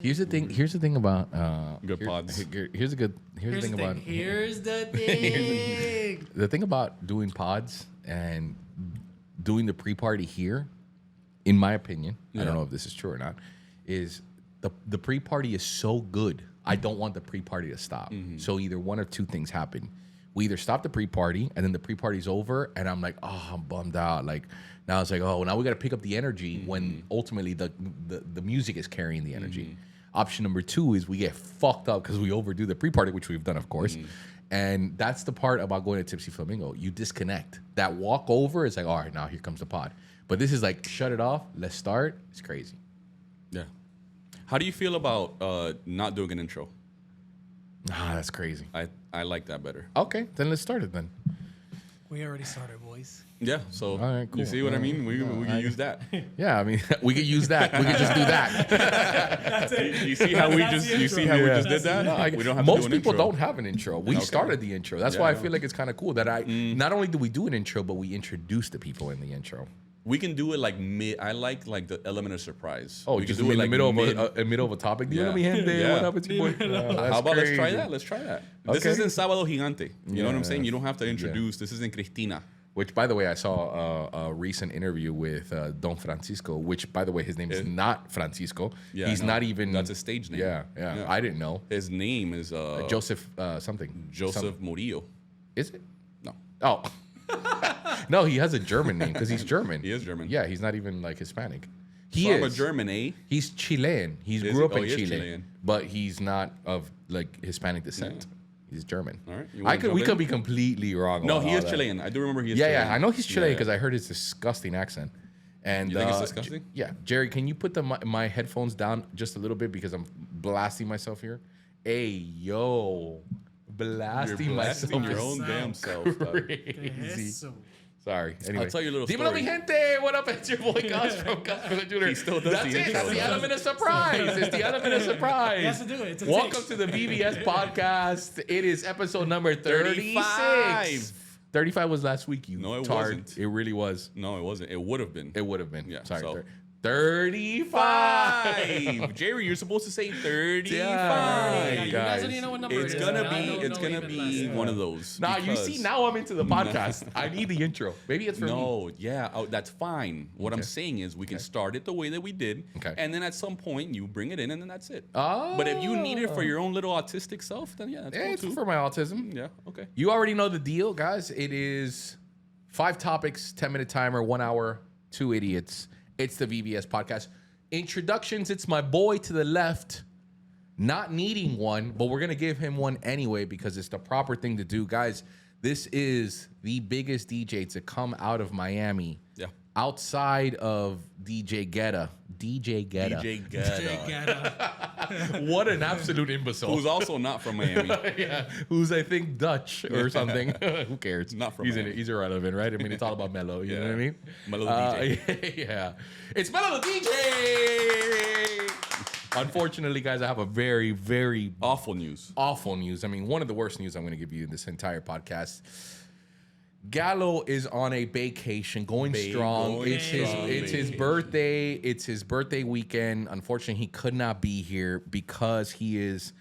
Here's the thing. Here's the thing about Good pods. Here's the thing about Here's the thing. the thing about doing pods and doing the pre-party here, in my opinion, I don't know if this is true or not, is the pre-party is so good. I don't want the pre-party to stop. So either one of two things happen. We either stop the pre-party and then the pre-party's over and I'm like, oh, I'm bummed out. Like now it's like, oh, now we got to pick up the energy when ultimately the music is carrying the energy. Option number two is we get fucked up because we overdo the pre-party, which we've done, of course. And that's the part about going to Tipsy Flamingo. You disconnect. That walk over is like, all right, now here comes the pod. But this is like, shut it off. Let's start. It's crazy. Yeah. How do you feel about not doing an intro? Ah, that's crazy. I like that better. Okay, then let's start it then. We already started, boys. Yeah. So right, cool. you see what I mean? We can use that. Yeah, I mean, we could use that. We could just do that. That's it. You see how we just did that? No, we don't have most to do an people intro. don't have an intro. We started the intro. That's why I feel like it's kind of cool that not only do we do an intro, but we introduce the people in the intro. We can do it like mid. I like the element of surprise. Oh, we you can just do it in like the middle of a topic. Yeah. Dime mi gente, Yeah. what up, it's your boy. How about let's try that? Let's try that. This Okay. isn't Sábado Gigante. You know what I'm saying? Yeah. You don't have to introduce. This isn't Cristina. Which, by the way, I saw a recent interview with Don Francisco, which, by the way, his name is not Francisco. Yeah, He's not even... That's his stage name. Yeah. I didn't know. His name is Joseph something. Joseph Murillo. Is it? No. Oh. No, he has a German name because he's German. He is German. Yeah, he's not even like Hispanic. So I'm a German, eh? He's Chilean. He Is grew he? up Oh, in he is Chile, Chilean. but he's not of like Hispanic descent. He's German. All right. You wanna We jump could in? be completely wrong. No, about he all is that. Chilean. I do remember he is Yeah, Chilean. I know he's Chilean Yeah. because I heard his disgusting accent. And You think it's disgusting? Yeah, Jerry, can you put my headphones down just a little bit because I'm blasting myself here? Hey, yo, You're blasting blasting myself. your own damn self. dog. Crazy. Eso. Sorry. Anyway, I'll tell you a little Dímelo, mi story. gente. What up? It's your boy Gus from Gus from the Junior. He still does That's the it. intro, That's the though. element of surprise. It's the element of surprise. He has to do it. It's a Welcome tape. to the VVS podcast. It is episode number 36. 35. 35 was last week, you No, it tard. wasn't. It really was. No, it wasn't. It would have been. It would have been. Yeah, Sorry. so- 35. Jerry, you're supposed to say 35. Yeah, You guys guys. don't even know what number It's it is. gonna I be don't it's know gonna even be last one of those. Nah, you see, now I'm into the podcast. I need the intro. Maybe it's for me. No, yeah, that's fine. What I'm saying is we can start it the way that we did, Okay. and then at some point you bring it in, and then that's it. Oh. But if you need it for your own little autistic self, then yeah, that's Yeah, cool it's too. for my autism. Yeah, okay. You already know the deal, guys. It is 5 topics, 10-minute timer, 1 hour, 2 idiots. It's the VVS podcast. Introductions, it's my boy to the left, not needing one, but we're going to give him one anyway because it's the proper thing to do. Guys, this is the biggest DJ to come out of Miami. Yeah. Outside of DJ Guetta. DJ Guetta. DJ Guetta, What an absolute imbecile. who's also not from Miami. Yeah, who's I think Dutch or something. Who cares? Not from he's Miami. he's irrelevant, right? I mean, it's all about Mello. You know what I mean? Mello the DJ. Yeah, it's Mello the DJ. Unfortunately, guys, I have a very, very Awful news. awful news. I mean, one of the worst news I'm going to give you in this entire podcast. Gallo is on a vacation, going strong. Going It's strong, his baby. birthday. It's his birthday weekend. Unfortunately, he could not be here because he is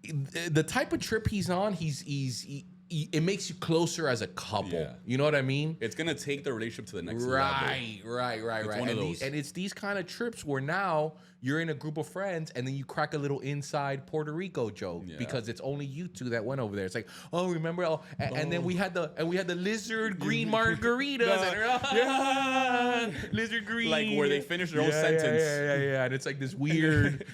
the type of trip he's on. It makes you closer as a couple. Yeah. You know what I mean? It's gonna take the relationship to the next level. Right. one of And, those. and it's these kind of trips where now you're in a group of friends and then you crack a little inside Puerto Rico joke Yeah. because it's only you two that went over there. It's like, oh, remember? Oh, and then we had the lizard green margaritas. And, lizard green. Like where they finish their own sentence. Yeah. And it's like this weird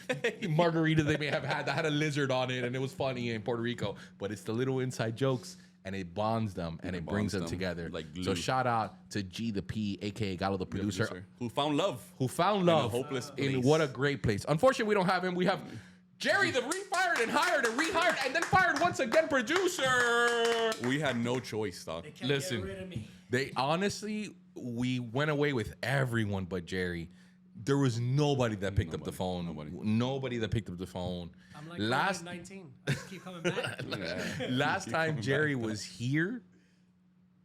margarita they may have had that had a lizard on it, and it was funny in Puerto Rico. But it's the little inside jokes. And it bonds them and it brings them bonds them together. like So glue. shout out to G the P, aka Gallo the producer, Who found love. who found a love hopeless in place. what a great place. Unfortunately, we don't have him. We have Jerry, the refired and hired and rehired and then fired once again producer. We had no choice, dog. They can't Listen. get rid of me. They honestly, we went away with everyone but Jerry. There was nobody that picked up the phone. Nobody that picked up the phone. I'm like Last COVID-19. I just keep coming back. last time Jerry was here,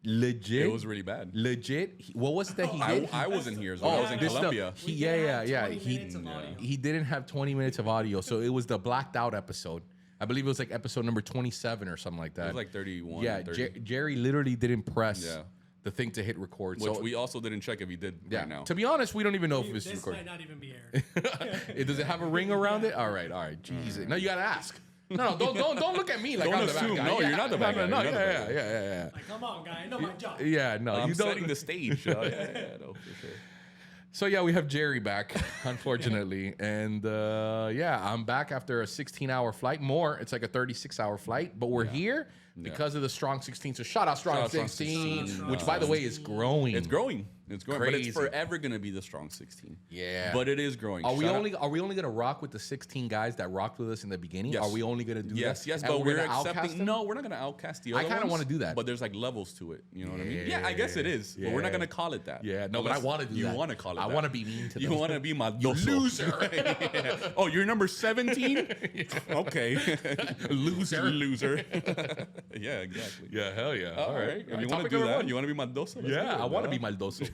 Legit. It was really bad. Legit. What was it that he did? I wasn't here as well. I was in this Colombia. We didn't have Yeah. 20 minutes of audio. He didn't have 20 minutes of audio, so it was the blacked out episode. I believe it was like episode number 27 or something like that. It was like 31. Yeah, 30, Jerry literally didn't press Yeah. the thing to hit record. which so we also didn't check if he did yeah. right now. To be honest, we don't even know if this is This recorded. might not even be aired. Does it have a ring around it? All right. Jesus. No, you gotta ask. No, don't look at me like Don't I'm the bad assume. guy. No, you're not the bad guy. No, You're not the bad guy. yeah. Like, come on, guy. I know my job. Yeah, no, I'm you don't. setting the stage. No, for sure. So yeah, we have Jerry back, unfortunately, and I'm back after a 16-hour flight. More, it's like a 36-hour flight, but we're here because of the Strong 16. So shout out Strong 16, 16. which by the way is growing. It's growing. It's growing, but Crazy. it's forever gonna be the Strong 16. Yeah, but it is growing. Are we Shout only gonna rock with the 16 guys that rocked with us in the beginning? Yes. Are we only gonna do Yes, that? yes, And but we're gonna outcast accepting. them? No, we're not gonna outcast the I other kinda ones, wanna do that. but there's like levels to it. You know what I mean? Yeah, I guess it is, but we're Yeah. not gonna call it that. Yeah, no, but I Unless want to do you that. want to call it. I that. want to be mean to them. You want to be my You loser. Yeah. Oh, you're number 17. Okay, Loser. loser. Yeah, exactly. Yeah, hell yeah. All right. If you want to Topic do number that, one. you want to be Maldoso? Let's Yeah, do it, I want to bro. be Maldoso.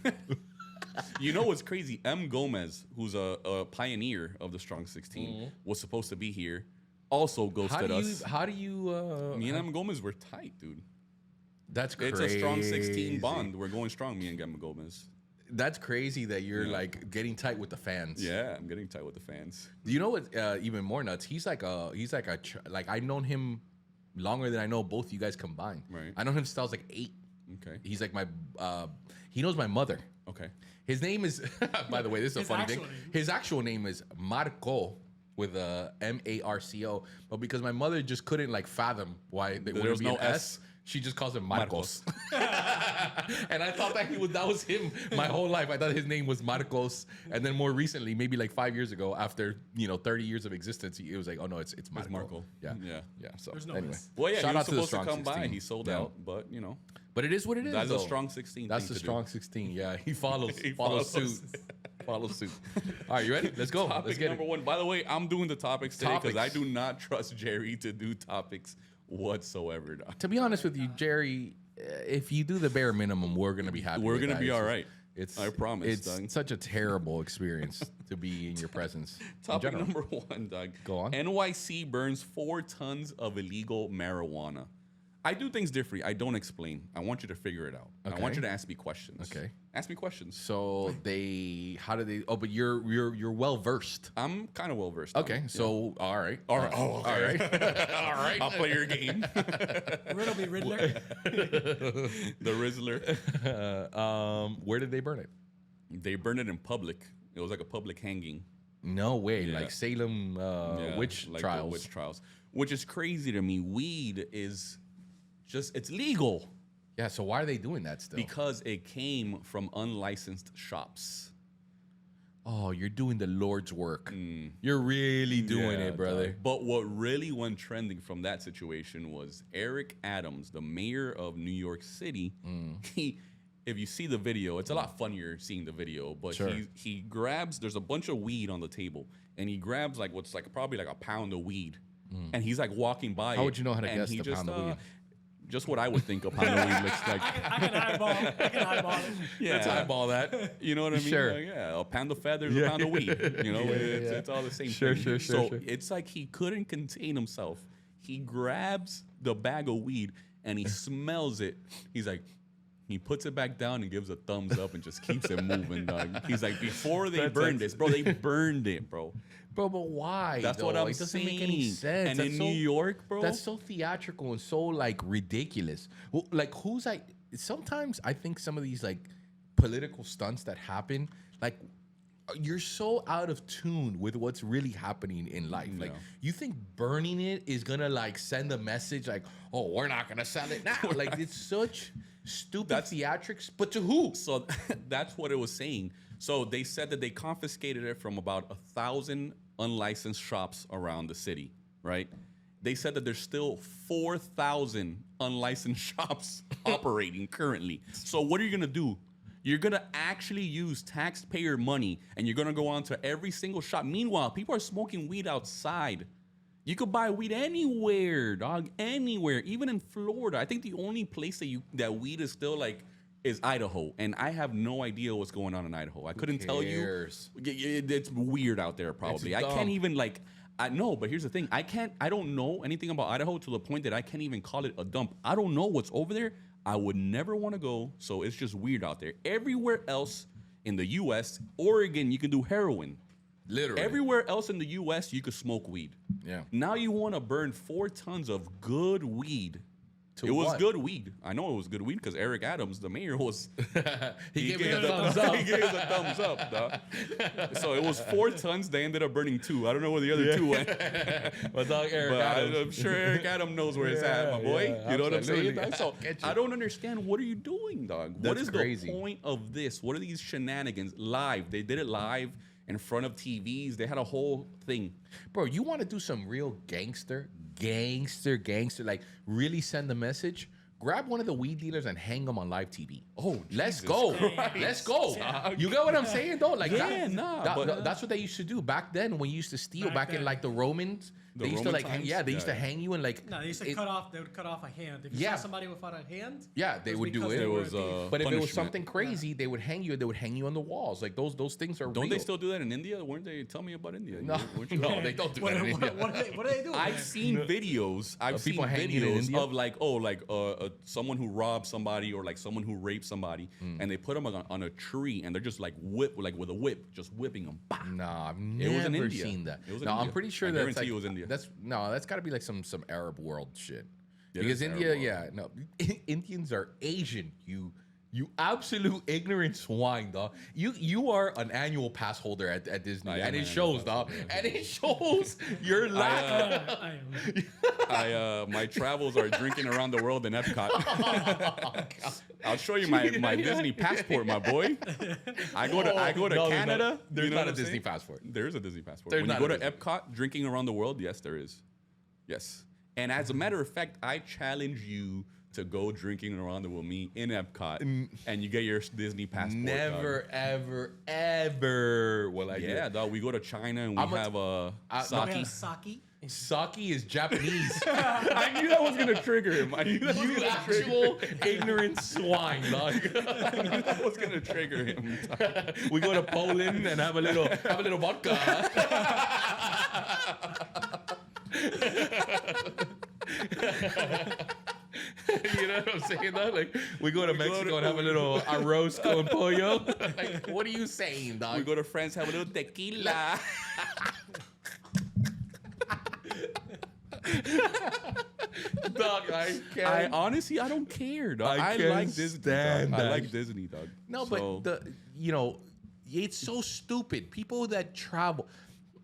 You know what's crazy? M. Gomez, who's a pioneer of the Strong 16, was supposed to be here. Also ghosted us. How do you? Me and M. Gomez were tight, dude. That's crazy. It's a strong 16 bond. We're going strong, me and M. Gomez. That's crazy that you're like getting tight with the fans. Yeah, I'm getting tight with the fans. Do you know what? Even more nuts. He's like I've known him longer than I know both you guys combined. Right. I know him since I was like 8. Okay. He's like my. He knows my mother. Okay. His name is. By the way, this is a His funny actual thing. name. His actual name is Marco with a Marco, but because my mother just couldn't like fathom why there was would be no an S. She just calls him Marcos. And I thought that was him my whole life. I thought his name was Marcos. And then more recently, maybe like 5 years ago, after 30 years of existence, it was like, oh no, it's Marco. Marco. Yeah. Yeah. Yeah. So There's no anyway. S. Well, yeah, Shout he out was to the supposed to Strong come by. 16. He sold Yeah. out, but But it is what it is. that's though. a strong 16. That's thing the to strong do. 16. Yeah. He follows He follows follows. suit. Follows suit. All right, you ready? Let's go. Topic Let's get number it. 1. By the way, I'm doing the topics today because I Topics. do not trust Jerry to do topics whatsoever. Dog. To be honest with you, Jerry, if you do the bare minimum, we're gonna be happy. We're with gonna that. be It's all just- right. It's I promise, It's Doug. such a terrible experience to be in your presence. in Topic general. number 1, Doug. Go on. NYC burns 4 tons of illegal marijuana. I do things differently. I don't explain. I want you to figure it out. I Okay. want you to ask me questions. Okay. Ask me questions. So how do they? Oh, but you're well versed. I'm kind of well versed. Okay, so all right, All right. Oh, okay. all right, all right. I'll play your game. Riddle me, Riddler. The Rizzler. Where did they burn it? They burned it in public. It was like a public hanging. No way, Yeah. like Salem Yeah, witch like the trials. Witch trials. Which is crazy to me. Weed is it's legal Yeah, so why are they doing that still? because it came from unlicensed shops. Oh, you're doing the Lord's work. You're really doing Yeah, it, brother. dog. But what really went trending from that situation was Eric Adams, the mayor of New York City. If you see the video, it's a lot funnier seeing the video. But Sure. he grabs. There's a bunch of weed on the table, and he grabs like what's like probably like a pound of weed, and he's like walking by. How it, would you know how to and guess he the just, pound of weed? Just what I would think a pound of weed looks like. I can eyeball it. Yeah. Let's eyeball that. You know what I mean? Sure. Like, yeah, a pound of feathers, Yeah. a pound of weed. You know, Yeah, it's all the same Sure, thing. sure, so sure. it's like he couldn't contain himself. He grabs the bag of weed and he smells it. He's like, he puts it back down and gives a thumbs up and just keeps it moving, dog. He's like, before they burned this, bro, they burned it, bro. Bro, but why? That's though? what I'm It doesn't saying. make any sense. And That's in so- New York, bro, That's so theatrical and so like ridiculous. Well, like who's like? Sometimes I think some of these like political stunts that happen, like you're so out of tune with what's really happening in life. Like Yeah. you think burning it is gonna like send a message like, oh, we're not gonna sell it now. Like it's such stupid theatrics. But to who? So that's what it was saying. So they said that they confiscated it from about 1,000 unlicensed shops around the city, right? They said that there's still 4,000 unlicensed shops operating currently. So what are you gonna do? You're gonna actually use taxpayer money and you're gonna go on to every single shop. Meanwhile, people are smoking weed outside. You could buy weed anywhere, dog. Anywhere, even in Florida. I think the only place that weed is still like is Idaho, and I have no idea what's going on in Idaho. I couldn't tell you. It's weird out there. Probably. I can't even like. I know, but here's the thing. I don't know anything about Idaho to the point that I can't even call it a dump. I don't know what's over there. I would never want to go. So it's just weird out there. Everywhere else in the U.S., Oregon, you can do heroin. Literally. Everywhere else in the U.S., you could smoke weed. Yeah. Now you want to burn 4 tons of good weed. To it was what? good weed. I know it was good weed because Eric Adams, the mayor, was he gave it a thumbs up. He gave us a thumbs up, dog. So it was 4 tons. They ended up burning 2. I don't know where the other 2 went. But dog Eric Adams. I'm sure Eric Adams knows where it's at, my boy. Yeah, you know what I'm saying? absolutely. Dog? So I don't understand. What are you doing, dog? What That's is crazy. the point of this? What are these shenanigans? Live. They did it live in front of TVs. They had a whole thing. Bro, you want to do some real gangster, like really send the message? Grab one of the weed dealers and hang them on live TV. Oh, let's go. Let's go. You get what I'm saying, though? Like, that's what they used to do back then when you used to steal back in like the Romans. They used to like, they used to hang you and like. No, they used to cut off. They would cut off a hand. If you saw somebody without a hand, they would do it. There was but if it was something crazy, they would hang you. They would hang you on the walls. Like those things are. Don't they still do that in India? Weren't they? Tell me about India. No, no, they don't do that in India. What do they do? I've seen videos. I've seen people hanging in videos India? of like, someone who robbed somebody or like someone who raped somebody, and they put them on a tree and they're just like with a whip, just whipping them. Bah. Nah, I've It was in never India. seen that. It was in No, I'm India. pretty sure I that's guarantee like, it was India. That's got to be like some Arab world shit. It Because is India, Arab no, Indians are Asian. You absolute ignorant swine, dog. You are an annual pass holder at Disney, and it shows, dog. And it shows your lack. My travels are drinking around the world in Epcot. I'll show you my Disney passport, my boy. I go to No, Canada. There's you know not what a I'm Disney saying? passport. There is a Disney passport. There's When you not go a to Disney. Epcot drinking around the world, yes, there is. Yes. And as a matter of fact, I challenge you to go drinking around with me in Epcot, and you get your Disney passport. Never, dog. ever will I do Yeah, it. dog. We go to China and we have Sake. sake. Sake is Japanese. I knew that was gonna trigger him. I knew that was You gonna trigger him. actual ignorant swine, dog. I knew that was gonna trigger him. We go to Poland and have a little vodka. You know what I'm saying, though? Like, we go to Mexico and have a little arroz con pollo. Like, what are you saying, dog? We go to France, have a little tequila. Dog, I can't. I honestly, I don't care, dog. I I can't like Disney. stand Dog. I that like shit. Disney, dog. No, So- but it's so stupid. People that travel,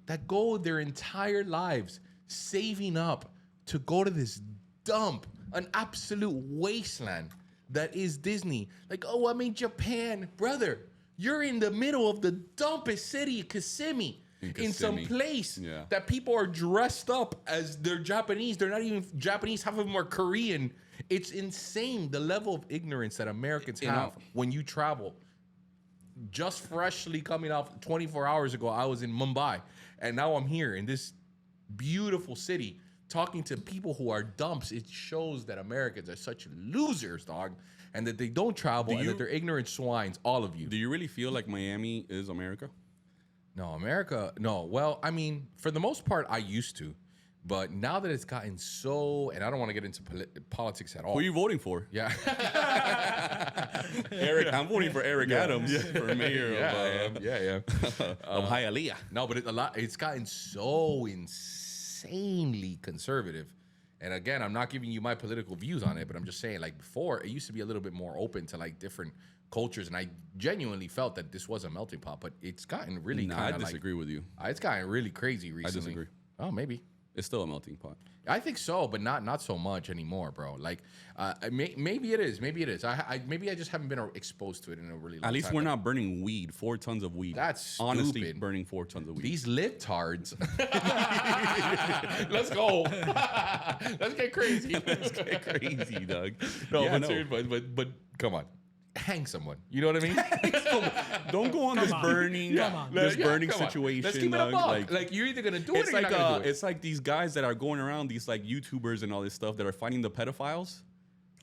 that go their entire lives saving up to go to this dump, an absolute wasteland that is Disney. Like, oh, I'm in Japan. Brother, you're in the middle of the dumpest city, Kissimmee. In some Kissimmee. place Yeah. that people are dressed up as they're Japanese. They're not even Japanese. Half of them are Korean. It's insane the level of ignorance that Americans have when you travel. Just freshly coming off 24 hours ago, I was in Mumbai, and now I'm here in this beautiful city talking to people who are dumps. It shows that Americans are such losers, dog, and that they don't travel and that they're ignorant swines, all of you. Do you really feel like Miami is America? No, America, no. Well, I mean, for the most part, I used to. But now that it's gotten so, and I don't want to get into politics at all. Who are you voting for? Yeah. Eric, I'm voting for Eric Adams for mayor of of Hialeah. No, but it's gotten so insanely conservative. And again, I'm not giving you my political views on it, but I'm just saying, like, before, it used to be a little bit more open to like different cultures, and I genuinely felt that this was a melting pot, but it's gotten really Nah, kind I of disagree with you. It's gotten really crazy recently. disagree. Oh, maybe. It's still a melting pot. I think so, but not so much anymore, bro. Like, maybe it is. Maybe it is. Maybe I just haven't been exposed to it in a really long time. At least we're not burning weed, 4 tons of weed. That's honestly stupid. burning 4 tons of weed. These libtards. Let's go. Let's get crazy. Let's get crazy, dog. No, Yeah, but no. seriously, but come on. hang someone. You know what I mean? Don't go on this burning situation. Let's keep it above. Like you're either gonna do it or you're not gonna do it. It's like these guys that are going around, these like YouTubers and all this stuff that are fighting the pedophiles.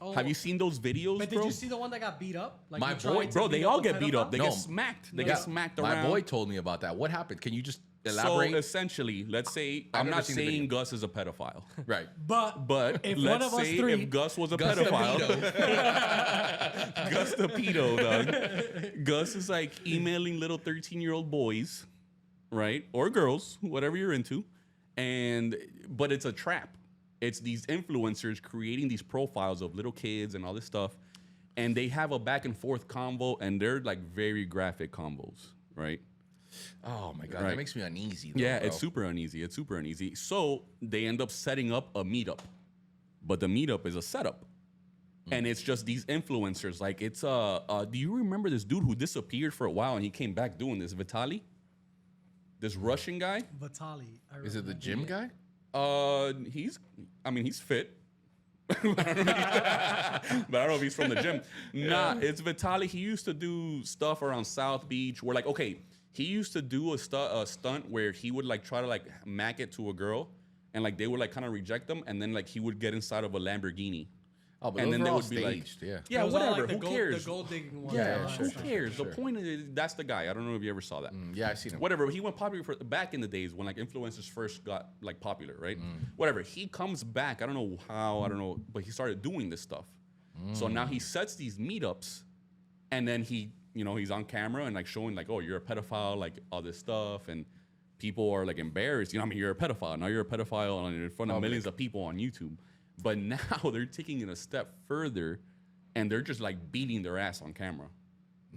Oh, Have you seen those videos, but bro? did you see the one that got beat up? Like My he tried boy- to Bro, beat they up all the get beat up. They pedophile? get smacked. They get smacked around. My boy told me about that. What happened? Can you just elaborate? So essentially, let's say I've I'm never not seen the saying video. Gus is a pedophile, Right. But if one let's of us say three, if Gus was a Gus the pedophile, pedo. Gus the pedo, dog. Gus is like emailing little 13-year-old boys, right, or girls, whatever you're into, but it's a trap. It's these influencers creating these profiles of little kids and all this stuff, and they have a back and forth convo, and they're like very graphic combos, right? Oh my god, Right. that makes me uneasy. Though, Yeah, bro. it's super uneasy. It's super uneasy. So they end up setting up a meetup, but the meetup is a setup, and it's just these influencers. Like it's do you remember this dude who disappeared for a while and he came back doing this? Vitaly, this Russian guy. Vitali. I Is it the remember. gym guy? He's fit. But I don't know if he's from the gym. Nah, it's Vitaly. He used to do stuff around South Beach where, like, okay, he used to do a stunt where he would, like, try to, like, mack it to a girl and, like, they would, like, kind of reject him and then, like, he would get inside of a Lamborghini. Oh, but And those then were they all would be like- staged. Yeah. Yeah, It was all whatever. like the Who gold, cares? The gold digging one. Yeah, and all sure, that Who stuff. cares? sure. The point is, that's the guy. I don't know if you ever saw that. Yeah, I seen him. Whatever. He went popular back in the days when like influencers first got like popular, right? Whatever. He comes back. I don't know how. I don't know, but he started doing this stuff. So now he sets these meetups, and then he's on camera and like showing like, oh, you're a pedophile, like all this stuff, and people are like embarrassed. You're a pedophile. Now you're a pedophile in front of millions of people on YouTube. But now they're taking it a step further, and they're just like beating their ass on camera.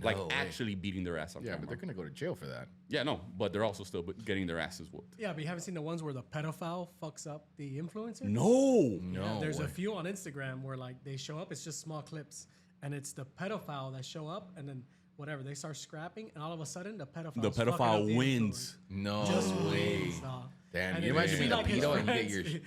Like No way. actually beating their ass on Yeah, camera. but they're gonna go to jail for that. Yeah, no, but they're also still getting their asses whooped. Yeah, but you haven't seen the ones where the pedophile fucks up the influencer? No. No. There's way. a few on Instagram where like they show up, it's just small clips, and it's the pedophile that show up, and then whatever they start scrapping, and all of a sudden the pedophile wins. No Just way. wins. Dog. Damn, And you then imagine see, being a like, his pedo and you get friends- your.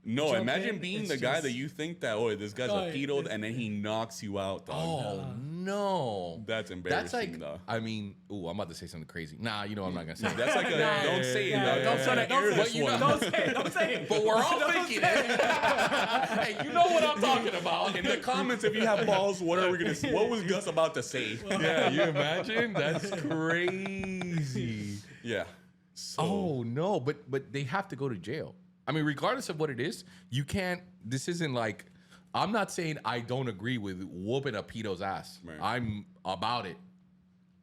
No, jump imagine in, being it's the guy just- that you think that, oh, this guy's Oh, a pedo, it's- and then he knocks you out, dog. Oh no, That's That's embarrassing, like, though. I mean, ooh, I'm about to say something crazy. Nah, you know I'm not gonna say. That's like a, don't say it, Yeah, dog. don't I'm say trying it, to don't air say this it. one. Don't say it, don't say it. But we're all thinking it. Hey, you know what I'm talking about. In the comments, if you have balls, what are we gonna say? What was Gus about to say? Yeah, you imagine? That's crazy. Yeah. So, Oh no, but they have to go to jail. I mean, regardless of what it is, you can't. This isn't like. I'm not saying I don't agree with whooping a pedo's ass. Right. I'm about it.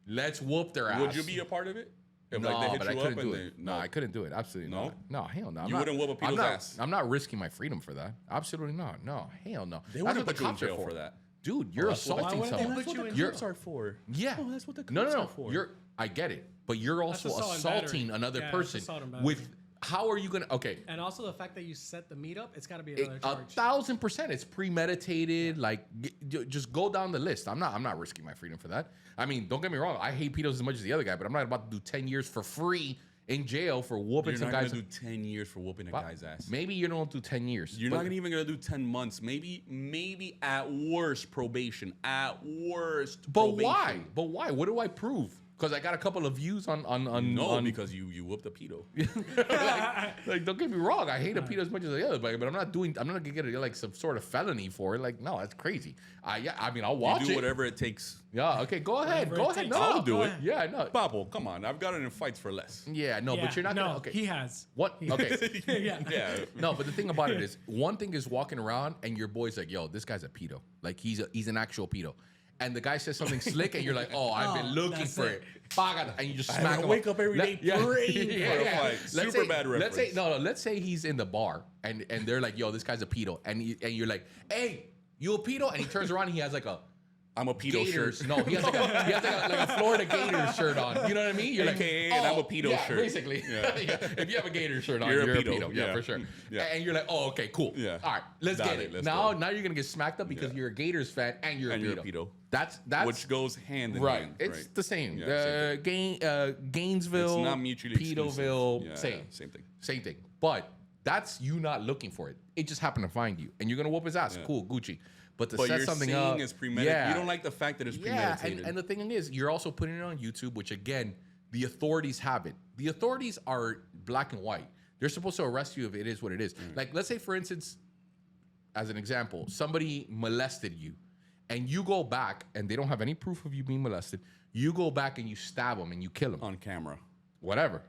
Let's whoop their ass. would you be a part of it? If No, like they hit but I you couldn't up do and it. they, No, I couldn't do it. Absolutely No? not. No, hell no. I'm You not- wouldn't whoop a I'm pedo's not- ass? I'm not risking my freedom for that. Absolutely not. No, hell no. They That's wouldn't what the put you in cops are jail for that. Dude, you're that's what- assaulting Why wouldn't they someone. put you in You're- jail? are for. Yeah. Oh, that's what the cops no. are for. You're. I get it, but you're also assault and assaulting battery. another Yeah, it's person assault and battery. with. How are you gonna? Okay, And also the fact that you set the meetup, it's got to be another charge. 1,000%. It's premeditated. Like, just go down the list. I'm not risking my freedom for that. I mean, don't get me wrong. I hate pedos as much as the other guy, but I'm not about to do 10 years for free in jail for whooping You're some not guys. gonna do 10 years for whooping a guy's ass. Maybe you don't do 10 years. You're but- not even gonna do 10 months. Maybe at worst probation. At worst. But probation. why? But why? What do I prove? Because I got a couple of views on No, because you whooped a pedo. like, don't get me wrong, I hate a pedo as much as the other, but I'm not gonna get like some sort of felony for it. Like, no, that's crazy. I mean, I'll watch You do it. whatever it takes. Yeah, okay, go ahead, Whatever go it ahead. takes. No, I'll no, do go it. ahead. Yeah, no, Pablo, come on. I've gotten in fights for less. yeah, no, Yeah, but you're not no, gonna. Okay, he has. what? Okay, Yeah. Yeah. no, but the thing about it is, one thing is walking around and your boy's like, "Yo, this guy's a pedo. Like, he's an actual pedo." And the guy says something slick, and you're like, "Oh, I've been Oh, looking that's for it. it." Baga, and you just smack him. wake up every day praying for a fight. Let's Super say, bad Let's say reference. let's say he's in the bar, and they're like, "Yo, this guy's a pedo," and you're like, "Hey, you a pedo?" And he turns around, and he has like a I'm a pedo Gators. shirt. No, he has like a Florida Gators shirt on. You know what I mean? You're like, AKA, and I'm a pedo yeah, shirt. basically. Yeah. Yeah. If you have a Gator shirt on, You're you're, a a pedo. pedo. Yeah, Yeah. for sure. Yeah. And you're like, oh, okay, cool. Yeah. All right, let's Got get it. it. Let's Now go. you're gonna get smacked up because Yeah. you're a Gators fan and you're And a you're pedo. a pedo. That's Which goes hand in right. hand. It's right. the same. Yeah, Gainesville, It's not mutually pedoville, exclusive. Yeah, same, yeah, same thing. same thing. But that's you not looking for it. It just happened to find you, and you're gonna whoop his ass. Yeah. Cool, Gucci. But to But set you're something saying up, it's premeditated. You don't like the fact that it's premeditated. and the thing is, you're also putting it on YouTube, which again, the authorities have it. The authorities are black and white. They're supposed to arrest you if it is what it is. Like, let's say, for instance, as an example, somebody molested you, and you go back, and they don't have any proof of you being molested. You go back and you stab them and you kill them on camera. Whatever.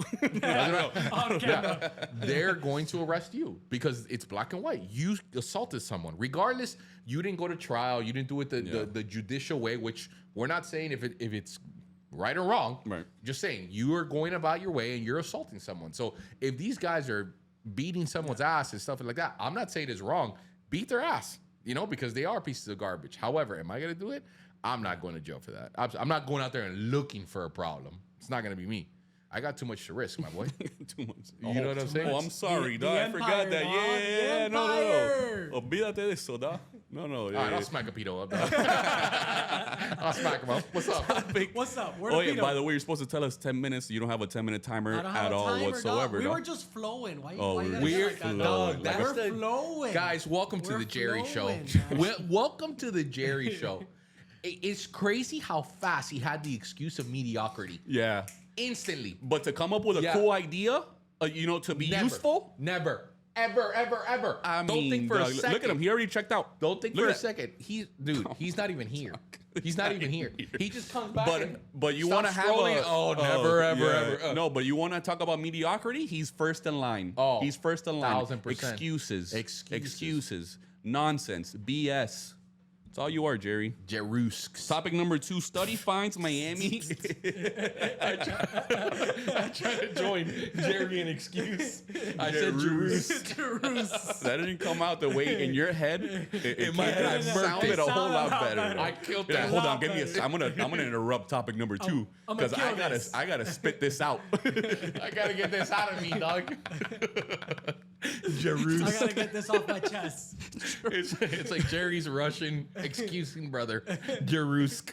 On camera. They're going to arrest you because it's black and white. You assaulted someone. Regardless, you didn't go to trial. You didn't do it the judicial way, which we're not saying if it's right or wrong. Right. Just saying you are going about your way and you're assaulting someone. So if these guys are beating someone's ass and stuff like that, I'm not saying it's wrong. Beat their ass, because they are pieces of garbage. However, am I going to do it? I'm not going to jail for that. I'm not going out there and looking for a problem. It's not going to be me. I got too much to risk, my boy. Too much. You know what I'm saying? Oh, I'm sorry, The dog. I empire, forgot that. dog. Yeah, The no. empire. Olvídate de eso, dog. No. All right, I'll smack a pedo up. Dog. I'll smack him up. What's up? What's up? Where Oh, the yeah, pedo? by the way, you're supposed to tell us 10 minutes. You don't have a 10-minute timer I don't have at a all timer, whatsoever, dog. We dog. were just flowing. Why? Oh, why you gotta we're get like that, flowing. dog? That's We're the- flowing. Guys, welcome to We're the Jerry Show. flowing, man. Welcome to the Jerry Show. It's crazy how fast he had the excuse of mediocrity. Yeah. Instantly. But to come up with a Yeah. cool idea, to be Never. useful, Never. Ever. I Don't mean, think for dog, a second. look at him. He already checked out. Don't think Look for a at- second. He's not even here. He's not even here. He just comes back. But you want want to have never, ever. No, but you want to talk about mediocrity? He's first in line. Oh, He's first in line. 1000%. Excuses. Nonsense. BS. That's all you are, Jerry. Jerusks. Topic number 2. Study finds Miami. I tried to join Jerry an excuse. I said Jerus. That didn't come out the way in your head. In my head, I burped sounded it. a whole lot better. I killed Yeah, that. hold on, give me a. I'm gonna interrupt topic number 2 I'm because gonna kill this. I gotta spit this out. I gotta get this out of me, dog. Jerus. I gotta get this off my chest. It's like Jerry's Russian excusing brother. Jerusk.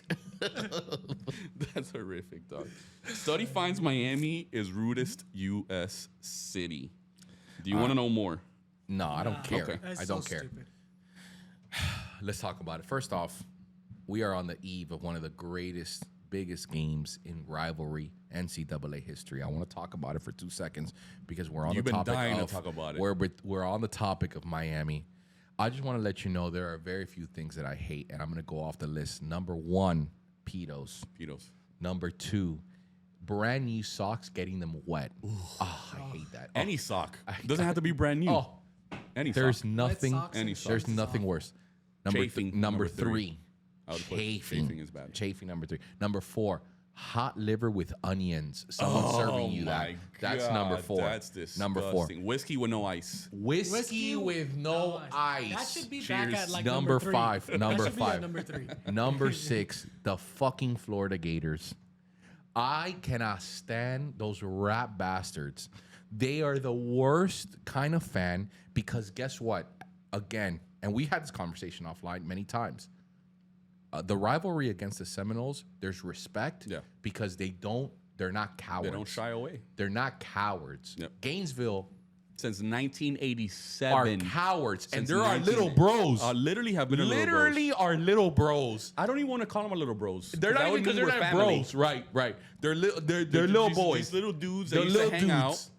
That's horrific, dog. Study finds Miami is rudest U.S. city. Do you want to know more? No, I don't care. Okay. That's I don't so care. stupid. Let's talk about it. First off, we are on the eve of one of the greatest, biggest games in rivalry NCAA history. I want to talk about it for 2 seconds because we're on You've the been topic dying to of talk about it. We're on the topic of Miami. I just want to let you know there are very few things that I hate, and I'm going to go off the list. Number 1, pedos. Pedos. Number 2, brand new socks getting them wet. I hate that. Any sock. Doesn't have to be brand new. Oh, Any there's sock. nothing. socks and Any There's shoes nothing off. worse. Chafing, Number number 3. 3. I would put Chafing. chafing is bad. Chafing, number 3. Number 4, hot liver with onions. Someone serving you that. my That's God, number 4. That's disgusting. Number 4. Whiskey with no ice. Whiskey with no ice. That should be Cheers. back at like Number three. 5. That Number should be at 5. number 3. Number 6, the fucking Florida Gators. I cannot stand those rat bastards. They are the worst kind of fan because guess what? Again, and we had this conversation offline many times. The rivalry against the Seminoles, there's respect because they're not cowards. They don't shy away. They're not cowards. Yep. Gainesville Since are 1987. cowards, and Since there are 19 little bros. Literally have been a little bros. Literally are little bros. I don't even want to call them a little bros. They're not that even would because mean they're we're not family. bros. Right. They're little These- boys. These little dudes that They're used to little hang out. dudes.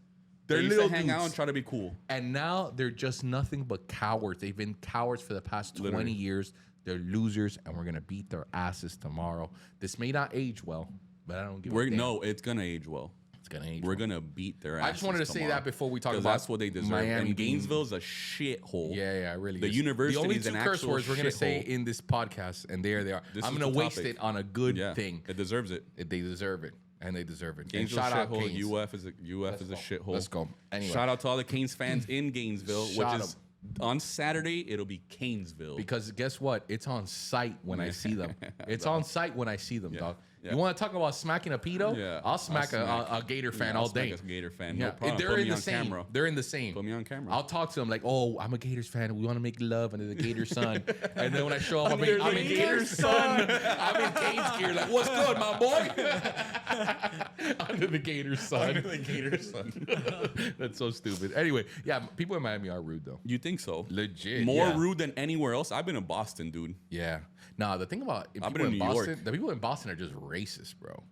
They They're used little to hang out dudes. and try to be cool. And now they're just nothing but cowards. They've been cowards for the past 20 Literally. years. They're losers, and we're gonna beat their asses tomorrow. This may not age well, but I don't give a damn. No, it's gonna age well. It's gonna age. We're well. gonna beat their asses. I just wanted to say tomorrow. that before we talk 'Cause about that's what they deserve. Miami and being- Gainesville's a shithole. Yeah, it really The is. university The only is two an curse actual words we're gonna say shithole. in this podcast, and there they are. This I'm is gonna the waste topic. it on a good Yeah, thing. it deserves it. They deserve it, and they deserve it. And Gainesville shout out shithole. Canes. UF is a shithole. Let's go. Anyway. Shout out to all the Canes fans in Gainesville, Shout which is on Saturday. It'll be Canesville. Because guess what? It's on site when I see them. It's on site when I see them, dog. Yeah. You want to talk about smacking a pedo? Yeah, I'll smack a Gator fan all day. I'll smack a Gator fan. Yeah, No problem. they're Put in me the on same. camera. They're in the same. Put me on camera. I'll talk to them like, "Oh, I'm a Gators fan. We want to make love under the Gator sun." And then when I show up, I'm in Gators sun. I'm in Gates gear. Like, what's good, my boy? Under the Gator sun. Under the Gator sun. That's so stupid. Anyway, yeah, people in Miami are rude though. You think so? Legit. More yeah. rude than anywhere else. I've been in Boston, dude. Yeah. Nah, the thing about I've people been in in New Boston, York. the people in Boston are just racist, bro.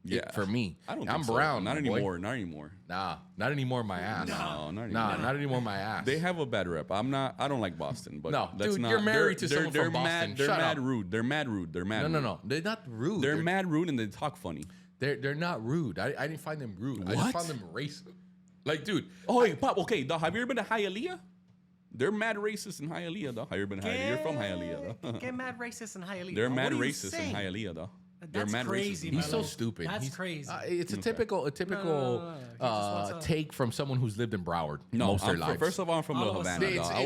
Yeah. For me. I don't. I'm think so. brown. Not my boy. anymore. Not anymore. Nah, not anymore. My ass. No, not anymore. Not anymore. My ass. They have a bad rep. I don't like Boston, but No, that's dude, not, you're married to they're, someone they're from Boston. Mad, they're Shut mad up. rude. They're mad rude. They're mad. No, rude. no. They're not rude. They're mad rude and they talk funny. They're not rude. I didn't find them rude. I What? just found them racist. Like, dude. Oh, wait, Pop. Okay, dog, have you ever been to Hialeah? They're mad racist in Hialeah, though. Have you ever been to Hialeah? You're from Hialeah, though. Get mad racist in Hialeah. They're dog. mad What are you racist saying? in Hialeah, though. They're That's mad crazy, racist. by He's the so way. stupid. That's He's- crazy. It's a typical no. He just wants to- take from someone who's lived in Broward No, most of their lives. first of all, I'm from All Little of a Havana. sudden. dog. It's a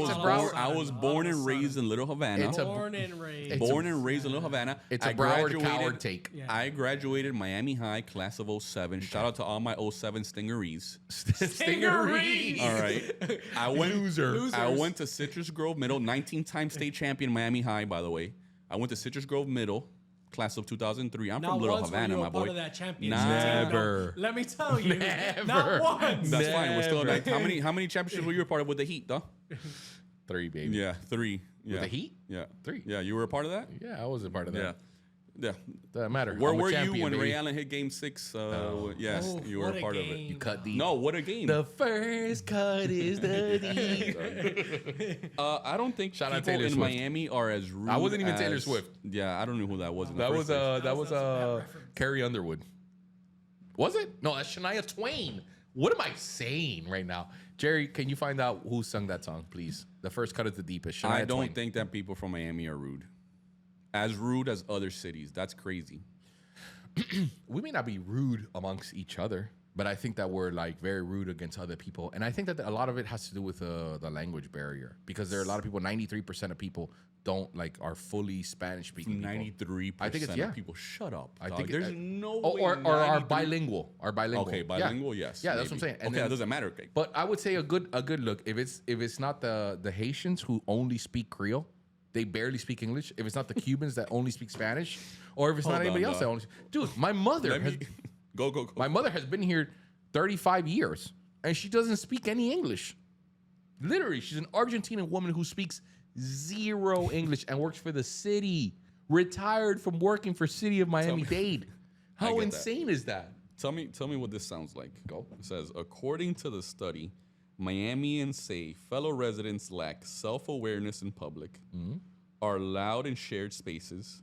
I was Broward- born all and of a raised sudden. in Little Havana. It's a- Born and raised. Born and raised in Little Havana. It's a I Broward graduated- coward take. Yeah. I graduated Miami High, class of 07. Shout out to all my 07 Stingerees. Stingerees. All right. I went Losers. I went to Citrus Grove Middle, 19-time state champion Miami High, by the way. I went to Citrus Grove Middle, class of 2003. I'm Not from Little once were Havana, you a my part boy. of that championship Never. team, though. Let me tell you, Never. not once. That's fine. We're still Never. like, how many championships were you a part of with the Heat, though? 3, baby. Yeah, 3. Yeah. the Heat? Yeah. 3. Yeah, you were a part of that? Yeah, I was a part of that. Yeah. Yeah. Doesn't matter. Where I'm a were you champion, when baby. Ray Allen hit Game 6? Yes, Oh, you were what a a part of it. game. You cut deep. No, what a game. The first cut is the deep. I don't think Shout out people Taylor in Swift. Miami are as rude. I wasn't even as- Taylor Swift. Yeah, I don't know who that was. In the That first was place. that was That's a bad reference. Carrie Underwood. Was it? No, that's Shania Twain. What am I saying right now? Jerry, can you find out who sung that song, please? The first cut is the deepest. Shania I don't Twain. think that people from Miami are rude. As rude as other cities. That's crazy. We may not be rude amongst each other, but I think that we're like very rude against other people. And I think that a lot of it has to do with the language barrier, because there are a lot of people, 93% of people don't like are fully Spanish speaking. 93% I think it's- yeah. of people. Shut up. I dog. think there's no or, way. or are 93 bilingual. Are bilingual. Okay, bilingual, yes. Yeah, that's what I'm maybe. saying. And Okay, then- that doesn't matter. Okay. But I would say a good look, if it's not the Haitians who only speak Creole, they barely speak English. If it's not the Cubans that only speak Spanish, or if it's not Hold anybody on, else that dog. only dude, my mother Let has, me go. my mother has been here 35 years and she doesn't speak any English. Literally, she's an Argentinian woman who speaks 0 English and works for the city. Retired from working for City of Miami-Dade. I How get that. insane is that? Tell me what this sounds like. Go. It says, according to the study, Miamians say fellow residents lack self-awareness in public, are loud in shared spaces,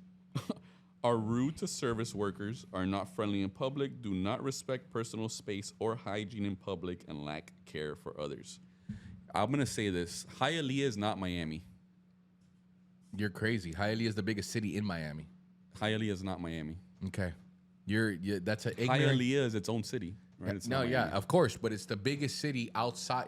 are rude to service workers, are not friendly in public, do not respect personal space or hygiene in public, and lack care for others. I'm going to say this. Hialeah is not Miami. You're crazy. Hialeah is the biggest city in Miami. Hialeah is not Miami. Okay. That's an ignorant. Hialeah is its own city, right? It's No, not yeah, Miami. of course, but it's the biggest city outside.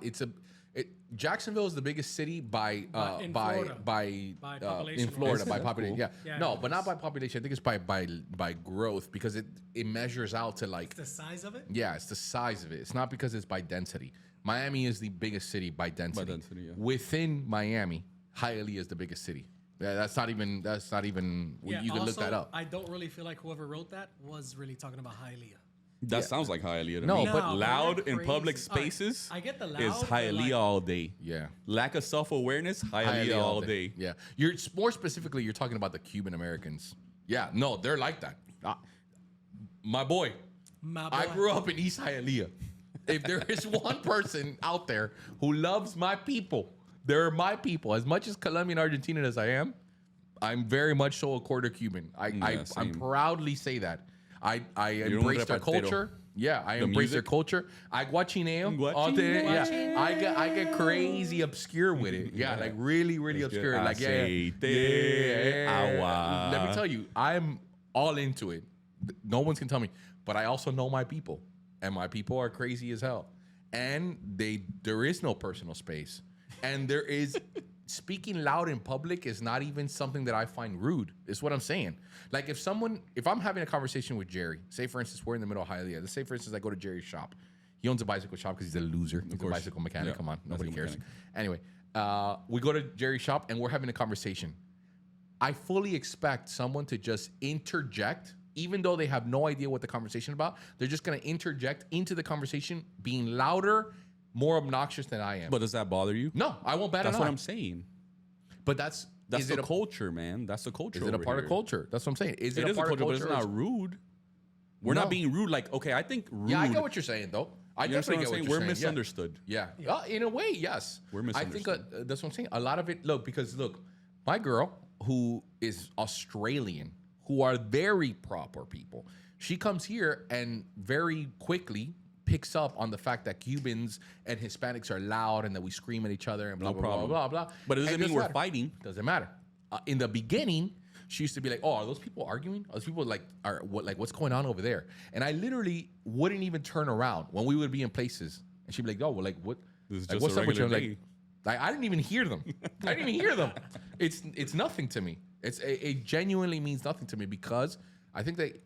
Jacksonville is the biggest city by in Florida. by population. in Florida Is it? by That's population. cool. Yeah. Yeah, No, it but not is. by population. I think it's by growth, because it measures out to like The size of it? yeah, it's the size of it. It's not because it's by density. Miami is the biggest city by density. density, yeah. Within Miami, Hialeah is the biggest city. Yeah, that's not even. Yeah, you can look that also, up. I don't really feel like whoever wrote that was really talking about Hialeah. That sounds like Hialeah to No, me. but- No, loud they're in public crazy. All right, spaces I get the loud, is but Hialeah like- all day. Yeah. Lack of self-awareness, Hialeah all day. Yeah, you're more specifically. You're talking about the Cuban Americans. Yeah, no, they're like that. My boy, My I boy. grew up in East Hialeah. If there is one person out there who loves my people, they're my people. As much as Colombian Argentinian as I am, I'm very much so a quarter Cuban. I same. proudly say that. I un embrace their repartero. culture. Yeah, I The embrace their music? culture. I guachineo all day. Guachineo. Yeah, I get crazy obscure with it. Yeah, like really obscure. Like Aceite, agua. Let me tell you, I'm all into it. No one's can tell me, but I also know my people, and my people are crazy as hell. And there is no personal space, and there is. Speaking loud in public is not even something that I find rude. Is what I'm saying. Like if I'm having a conversation with Jerry, say for instance we're in the middle of Hialeah. Let's say for instance I go to Jerry's shop. He owns a bicycle shop because he's a loser. He's a bicycle mechanic. Yeah, Come on, nobody bicycle cares. mechanic. Anyway, we go to Jerry's shop and we're having a conversation. I fully expect someone to just interject, even though they have no idea what the conversation about. They're just going to interject into the conversation, being louder, more obnoxious than I am. But does that bother you? No, I won't bat an eye. That's what I'm saying. But that's the culture, man. That's the culture. Is it a over part here. of culture? That's what I'm saying. Is It it a is a part culture, of but culture? it's not rude. We're No. not being rude. Like, okay, I think rude. Yeah, I get what you're saying, though. I You understand definitely get what what I'm saying? you're We're saying. misunderstood. Yeah. In a way, yes. We're I think misunderstood. that's what I'm saying. A lot of it, look, my girl, who is Australian, who are very proper people, she comes here and very quickly picks up on the fact that Cubans and Hispanics are loud and that we scream at each other and blah, No blah, blah, problem. blah, blah. But it doesn't And mean we're matter. fighting. Doesn't matter. In the beginning, she used to be like, "Oh, are those people arguing? Are those people what's going on over there?" And I literally wouldn't even turn around when we would be in places, and she'd be like, "Oh, well, like what? This is Like, just what's a up with you?" regular I'm day. like, I didn't even hear them. I didn't even hear them. It's nothing to me. It genuinely means nothing to me because I think that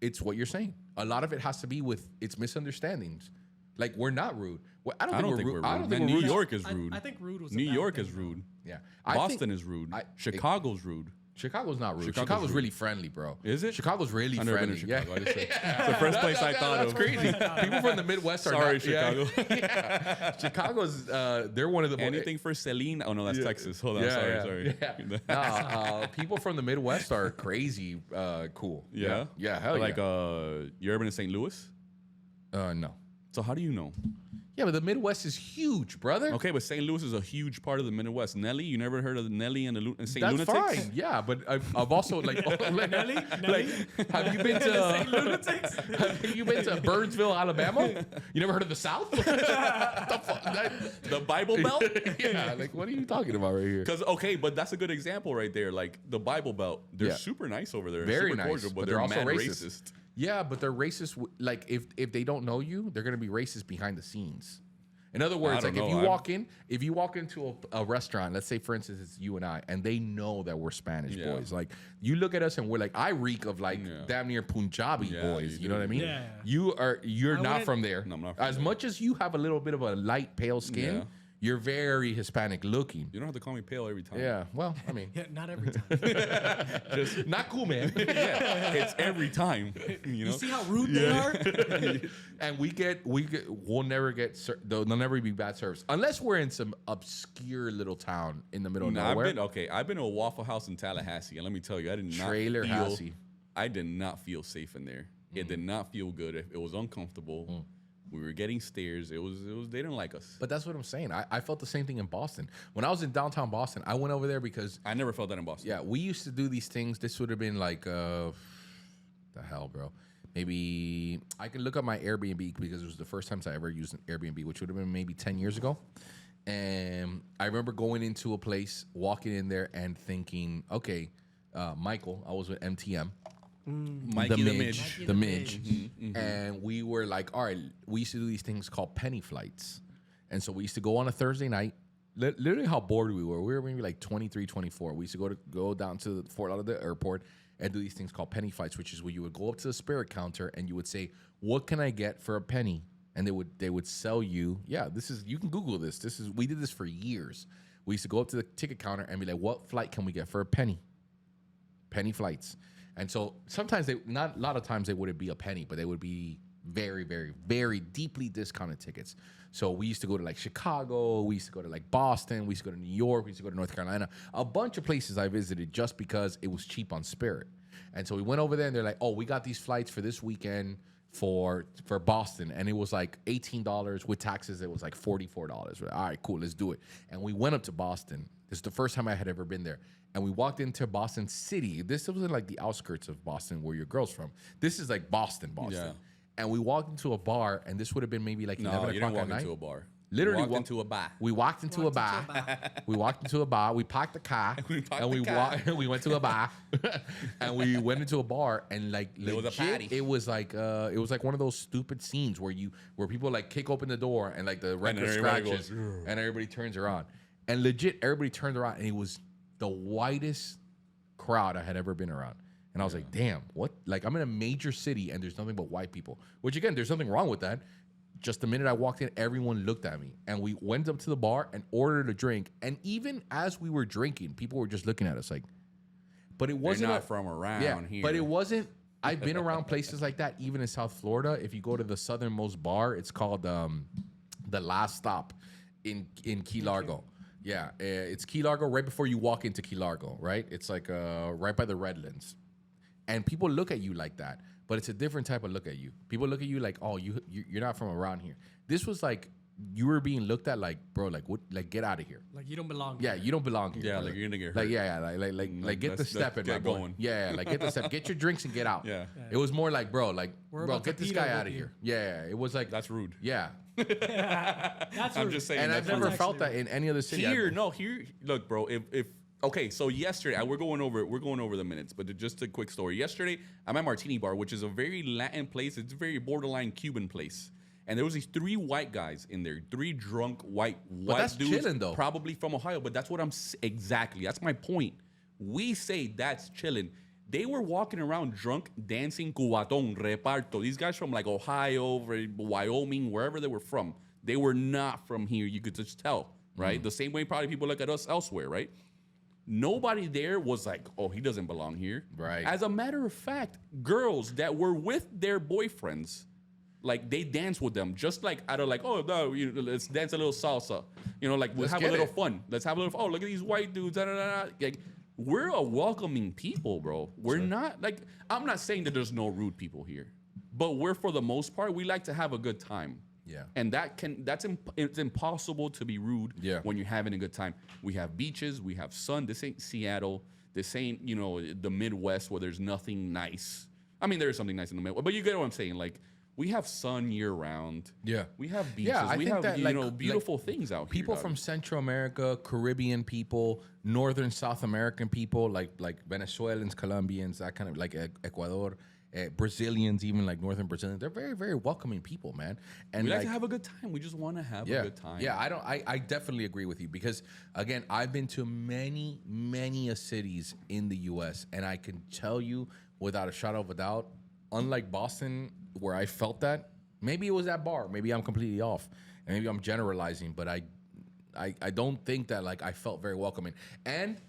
it's what you're saying. A lot of it has to be with its misunderstandings. Like we're not rude. Well, I don't think we're rude. I don't think Man, we're New rude. York is rude. I think rude was a New bad York thing, is though. rude. Yeah, Boston is rude. Chicago's rude. Chicago's not rude. Chicago's Chicago's rude. really friendly, bro. Is it? Chicago's really I've never friendly. been to Chicago. I just said- Yeah. It's the first place I thought That's of. crazy. People from the Midwest are Sorry, not. Chicago. Yeah. Chicago's they're one of the Anything for Celine? Oh no, that's Texas. Hold on, Yeah, sorry. Yeah. Nah, people from the Midwest are crazy cool. Yeah? Yeah, hell Like yeah. you ever been to St. Louis? No. So how do you know? Yeah, but the Midwest is huge, brother. Okay, but St. Louis is a huge part of the Midwest. Nelly, you never heard of Nelly and the St. That's Lunatics? fine. Yeah, but I've also like have you been to have you been to Burnsville, Alabama? You never heard of the South? What the fuck? The Bible Belt? Yeah, like what are you talking about right here? Because but that's a good example right there. Like the Bible Belt, they're Yeah. super nice over there, Very super nice, cordial, but but they're they're also mad racist. racist. Yeah, but they're racist. Like if they don't know you, they're gonna be racist behind the scenes. In other words, don't like know. if you walk into a restaurant, let's say for instance it's you and I, and they know that we're Spanish Yeah. boys. Like you look at us and we're like, I reek of like Yeah. damn near Punjabi Yeah, boys. you You know do. what I mean? Yeah. You're I not wouldn't- from there. No, I'm not from As there. much as you have a little bit of a light pale skin, Yeah. you're very Hispanic looking. You don't have to call me pale every time. Yeah. Well, I mean, Yeah, not every time. just not cool, man. Yeah, it's every time. You know? You see how rude they are? And we'll never get there'll never be bad service unless we're in some obscure little town in the middle of Nah, nowhere. I've been to a Waffle House in Tallahassee, and let me tell you, I did not Trailer feel, housey. I did not feel safe in there. It did not feel good. It was uncomfortable. We were getting stares. It was. They didn't like us. But that's what I'm saying. I felt the same thing in Boston. When I was in downtown Boston, I went over there because I never felt that in Boston. yeah, we used to do these things. This would have been like the hell, bro. Maybe I can look up my Airbnb because it was the first time I ever used an Airbnb, which would have been maybe 10 years ago. And I remember going into a place, walking in there, and thinking, okay, Michael, I was with MTM. Mikey the Midge. Mikey The the Midge. Midge. And we were like, all right, we used to do these things called penny flights. And so we used to go on a Thursday night. Literally how bored we were. We were maybe like 23, 24. We used to go down to Fort Lauderdale Airport and do these things called penny flights, which is where you would go up to the Spirit counter and you would say, what can I get for a penny? And they would sell you, you can Google this. We did this for years. We used to go up to the ticket counter and be like, what flight can we get for a penny? Penny flights. And so sometimes a lot of times they wouldn't be a penny, but they would be very, very, very deeply discounted tickets. So we used to go to like Chicago, we used to go to like Boston, we used to go to New York, we used to go to North Carolina, a bunch of places I visited just because it was cheap on Spirit. And so we went over there and they're like, oh, we got these flights for this weekend for Boston. And it was like $18 with taxes. It was like $44. All right, cool, let's do it. And we went up to Boston. This is the first time I had ever been there. And we walked into Boston City. This wasn't like the outskirts of Boston where your girl's from. This is like Boston. Yeah. And we walked into a bar, and this would have been maybe like 11 No, you o'clock didn't at walk night. into a bar. Literally walked into a bar. We walked into a bar. We walked into a bar. We parked the car. We parked and the we car. we went to a bar. And we went into a bar, and like There was a legit, party. it was like one of those stupid scenes where people like kick open the door and like the record everybody scratches goes, and everybody turns around. And legit, everybody turned around, and it was the whitest crowd I had ever been around. And I was like, damn, what? Like, I'm in a major city and there's nothing but white people. Which, again, there's nothing wrong with that. Just the minute I walked in, everyone looked at me. And we went up to the bar and ordered a drink. And even as we were drinking, people were just looking at us like, but it wasn't. They're not from around here. But it wasn't. I've been around places like that, even in South Florida. If you go to the southernmost bar, it's called The Last Stop in Key Largo. Yeah, it's Key Largo right before you walk into Key Largo, right? It's like right by the Redlands. And people look at you like that, but it's a different type of look at you. People look at you like, oh, you're not from around here. This was like you were being looked at like, bro, like what? Like get out of here. Like you don't belong. Yeah, you don't belong here. Yeah, bro. like you're gonna get hurt. Like get the step in, my boy. going. Yeah, like get the step. Get your drinks and get out. Yeah. It was more like, bro, about get to this pedo guy with out of you. here. Yeah, it was like That's rude. Yeah, That's I'm rude. just saying. and I've that's never rude. felt that in any other city. Here, look, bro. If okay, so yesterday we're going over the minutes, but just a quick story. Yesterday, I'm at Martini Bar, which is a very Latin place. It's a very borderline Cuban place, and there was these 3 white guys in there, 3 drunk white that's dudes, chilling, though. probably from Ohio. But that's what exactly. That's my point. We say that's chilling. They were walking around drunk, dancing cubatón, reparto. These guys from like Ohio, Wyoming, wherever they were from. They were not from here. You could just tell, right? The same way probably people look at us elsewhere, right? Nobody there was like, oh, he doesn't belong here. Right. As a matter of fact, girls that were with their boyfriends, like they dance with them, just like out of like, oh, no, let's dance a little salsa. Like we'll Let's have a get little it. fun. Let's have a little, oh, look at these white dudes. Da, da, da, da. Like, we're a welcoming people, bro. We're not like, I'm not saying that there's no rude people here, but we're, for the most part, we like to have a good time. Yeah. And it's impossible to be rude when you're having a good time. We have beaches, we have sun. This ain't Seattle. This ain't, the Midwest where there's nothing nice. I mean, there is something nice in the Midwest, but you get what I'm saying. Like, we have sun year round. Yeah. We have beaches. Yeah, I we think have, that, beautiful things out here. People from Central America, Caribbean people, Northern South American people, like Venezuelans, Colombians, that kind of, like Ecuador, Brazilians, even like Northern Brazilians. They're very, very welcoming people, man. And we like to have a good time. We just want to have a good time. Yeah, I definitely agree with you because, again, I've been to many, many cities in the U.S., and I can tell you without a shadow of a doubt, unlike Boston, where I felt that, maybe it was that bar. Maybe I'm completely off, and maybe I'm generalizing, but I don't think that like I felt very welcoming. And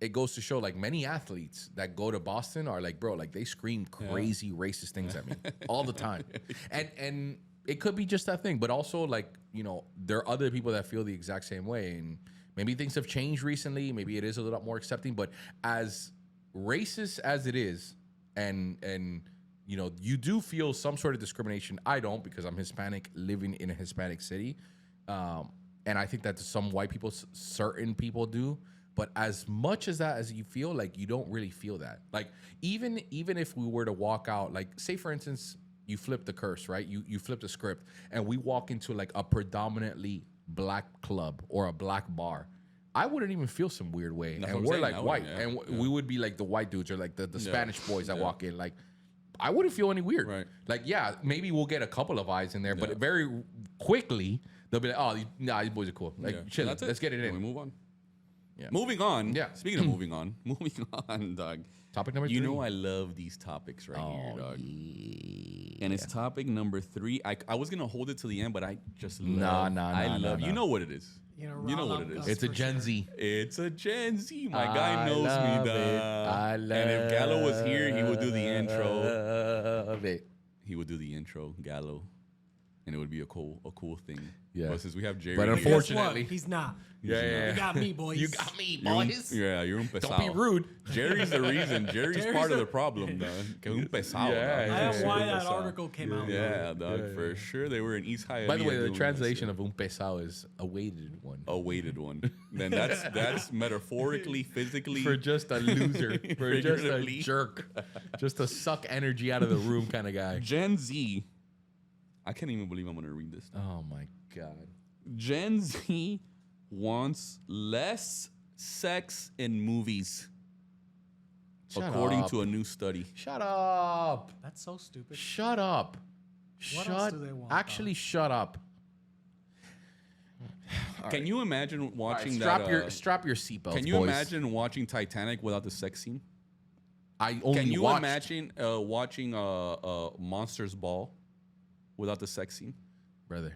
it goes to show, like, many athletes that go to Boston are like, bro, like they scream crazy racist things at me all the time, and it could be just that thing, but also like there are other people that feel the exact same way, and maybe things have changed recently. Maybe it is a little more accepting, but as racist as it is, and you do feel some sort of discrimination. I don't, because I'm Hispanic living in a Hispanic city. And I think that some white people, certain people do. But as much as that as you feel, like, you don't really feel that. Like, even if we were to walk out, like, say, for instance, you flip the curse, right? You flip the script, and we walk into, like, a predominantly black club or a black bar. I wouldn't even feel some weird way. That's and what we're I'm like saying. white. Yeah. And we would be like the white dudes or like the Spanish boys that walk in. Like, I wouldn't feel any weird. Right. Like, yeah, maybe we'll get a couple of eyes in there, but very quickly they'll be like, oh, these boys are cool. Like, chill. That's it. Let's get it Can in. we move on? Yeah. Moving on. Yeah. Speaking of moving on, dog. Topic number 3. You know I love these topics right here, dog. Yeah. And it's topic number 3. I was gonna hold it to the end, but I just love. Nah. You know what it is. You know what it is. It's a Gen Z. It's a Gen Z. My guy knows me, love dog. it. I love And if Gallo was here, he would do the intro. Love it. He would do the intro, Gallo, and it would be a cool thing. Yeah. But since we have Jerry, But here- unfortunately- He's not. Yeah. You got me, boys. You got me, You're un- boys. you're un pesado. Don't be rude. Jerry's the reason. Jerry's part of the problem, dog. Que un pesado, Yeah, dog. That's why Un that pesado. article came out. Yeah, dog, for sure. They were in East Hialeah. By the way, the doing translation of un pesado is a weighted one. a weighted one. Then that's metaphorically, physically. For just a loser. For just a Figuratively. jerk. Just to suck energy out of the room kind of guy. Gen Z. I can't even believe I'm going to read this. Oh, my God. Gen Z wants less sex in movies, according to a new study. Shut up. That's so stupid. Shut up. What else do they want, Actually, shut up. Can you imagine watching strap that? strap your seatbelts. Can you boys. imagine watching Titanic without the sex scene? I only Can you watched, imagine watching Monsters Ball without the sex scene? brother?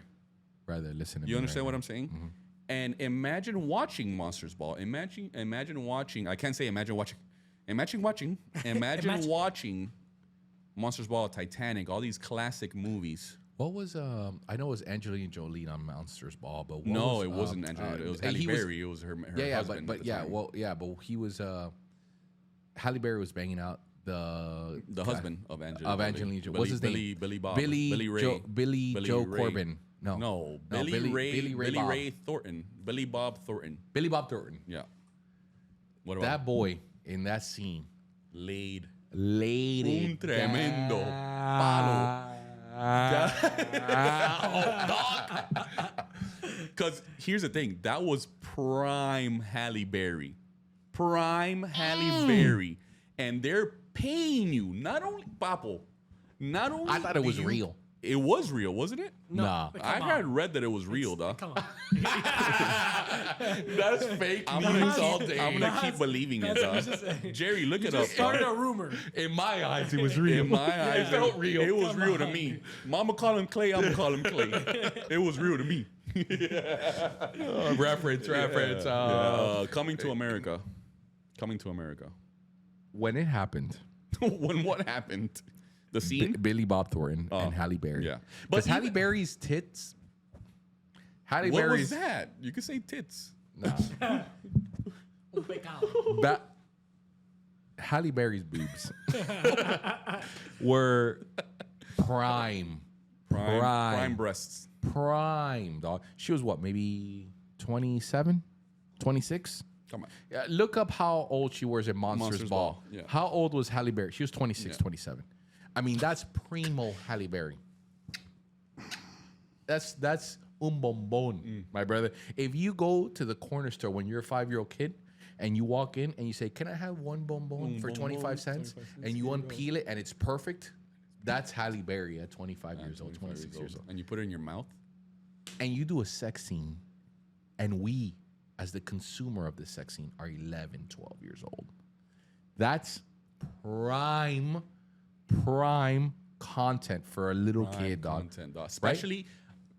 Listen to me. You understand right what now. I'm saying? And imagine watching Monsters Ball. Imagine watching. I can't say imagine watching. Imagine watching Monsters Ball, Titanic, all these classic movies. What was I know it was Angelina Jolie on Monsters Ball, but what No, was, it wasn't Angelina. It was he Halle Berry. It was her husband. but at the time. but he was Halle Berry was banging out the husband of Angelina. Angelina Jolie. What's his name? Billy Bob. Billy Ray. Billy Joe Ray. Corbin. No, Billy Bob. Ray Thornton. Billy Bob Thornton. Billy Bob Thornton. Yeah. What about That boy in that scene laid lady un tremendo palo? Because here's the thing, that was prime Halle Berry, and they're paying you not only Papo, not only. I thought it was real. It was real, wasn't it? Nah. I had read that it was real, though. Come on. That's fake I'm news gonna all keep, day. I'm gonna keep believing it, That's dog. what I'm just Jerry, look it up. Started dog. a rumor. In my eyes, it was real. In my eyes, it felt real. It was real to me. Mama call him Clay. I'm gonna call him Clay. It was real to me. Reference. Coming to America. When it happened, When what happened? The scene. Billy Bob Thornton and Halle Berry. yeah. But But Halle even- Berry's tits. Halle What Berry's was that? You could say tits. Nah. Halle Berry's boobs were prime, Prime breasts. dog. She was what, maybe 27, 26? Come on. Yeah, look up how old she was in Monsters Ball. Ball, yeah. How old was Halle Berry? She was 26, Yeah. 27. I mean, that's primo Halle Berry. That's bombon, my brother. If you go to the corner store when you're a 5-year-old kid and you walk in and you say, "Can I have one bonbon for 25 cents?" and you unpeel it and it's perfect, that's Halle Berry at 25 years old, 26 years old. And you put it in your mouth. And you do a sex scene, and we, as the consumer of the sex scene, are 11, 12 years old. That's prime content for a little kid, dog. Content, dog. Especially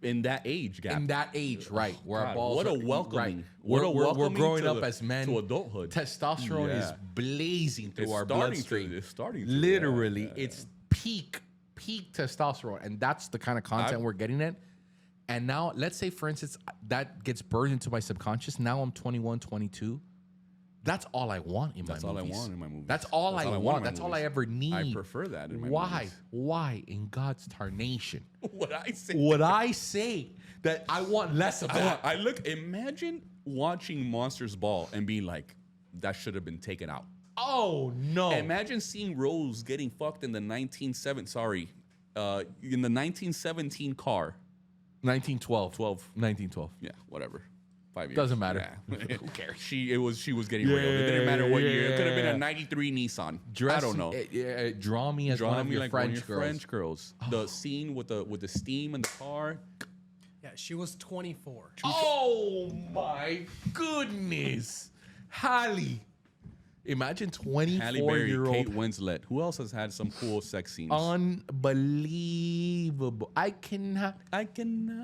in that age gap. In that age, right? Where our God, balls what a are- welcoming. Right. What a We're welcoming growing to up the- as men to adulthood. Testosterone is Yeah. blazing through It's our starting bloodstream. to- it's starting to, Literally, yeah. it's peak testosterone, and that's the kind of content we're getting at. And now, let's say, for instance, that gets burned into my subconscious. Now I'm 21, 22. That's all I want in That's my all I movies. want in my movies. That's all That's I all I want want. in my That's all I movies. ever need. I prefer that in my Why? movies. Why? In God's tarnation. What I say. Would I say that I want less of that? I look. Imagine watching Monsters Ball and being like, that should have been taken out. Oh no! Imagine seeing Rose getting fucked in the 1917 car. 1912. 12. 1912. Yeah, whatever. 5 years. Doesn't matter. Yeah. Who cares? She was getting railed. It didn't matter what year. It could have been Yeah. a 93 Nissan. Dress, I don't know. Draw me as Draw one of me your like French one of your girls. French girls. The scene with the steam in the car. Yeah, she was 24. Oh my goodness, Halle! Imagine Halle Berry, 24-year-old. Kate Winslet. Who else has had some cool sex scenes? Unbelievable. I cannot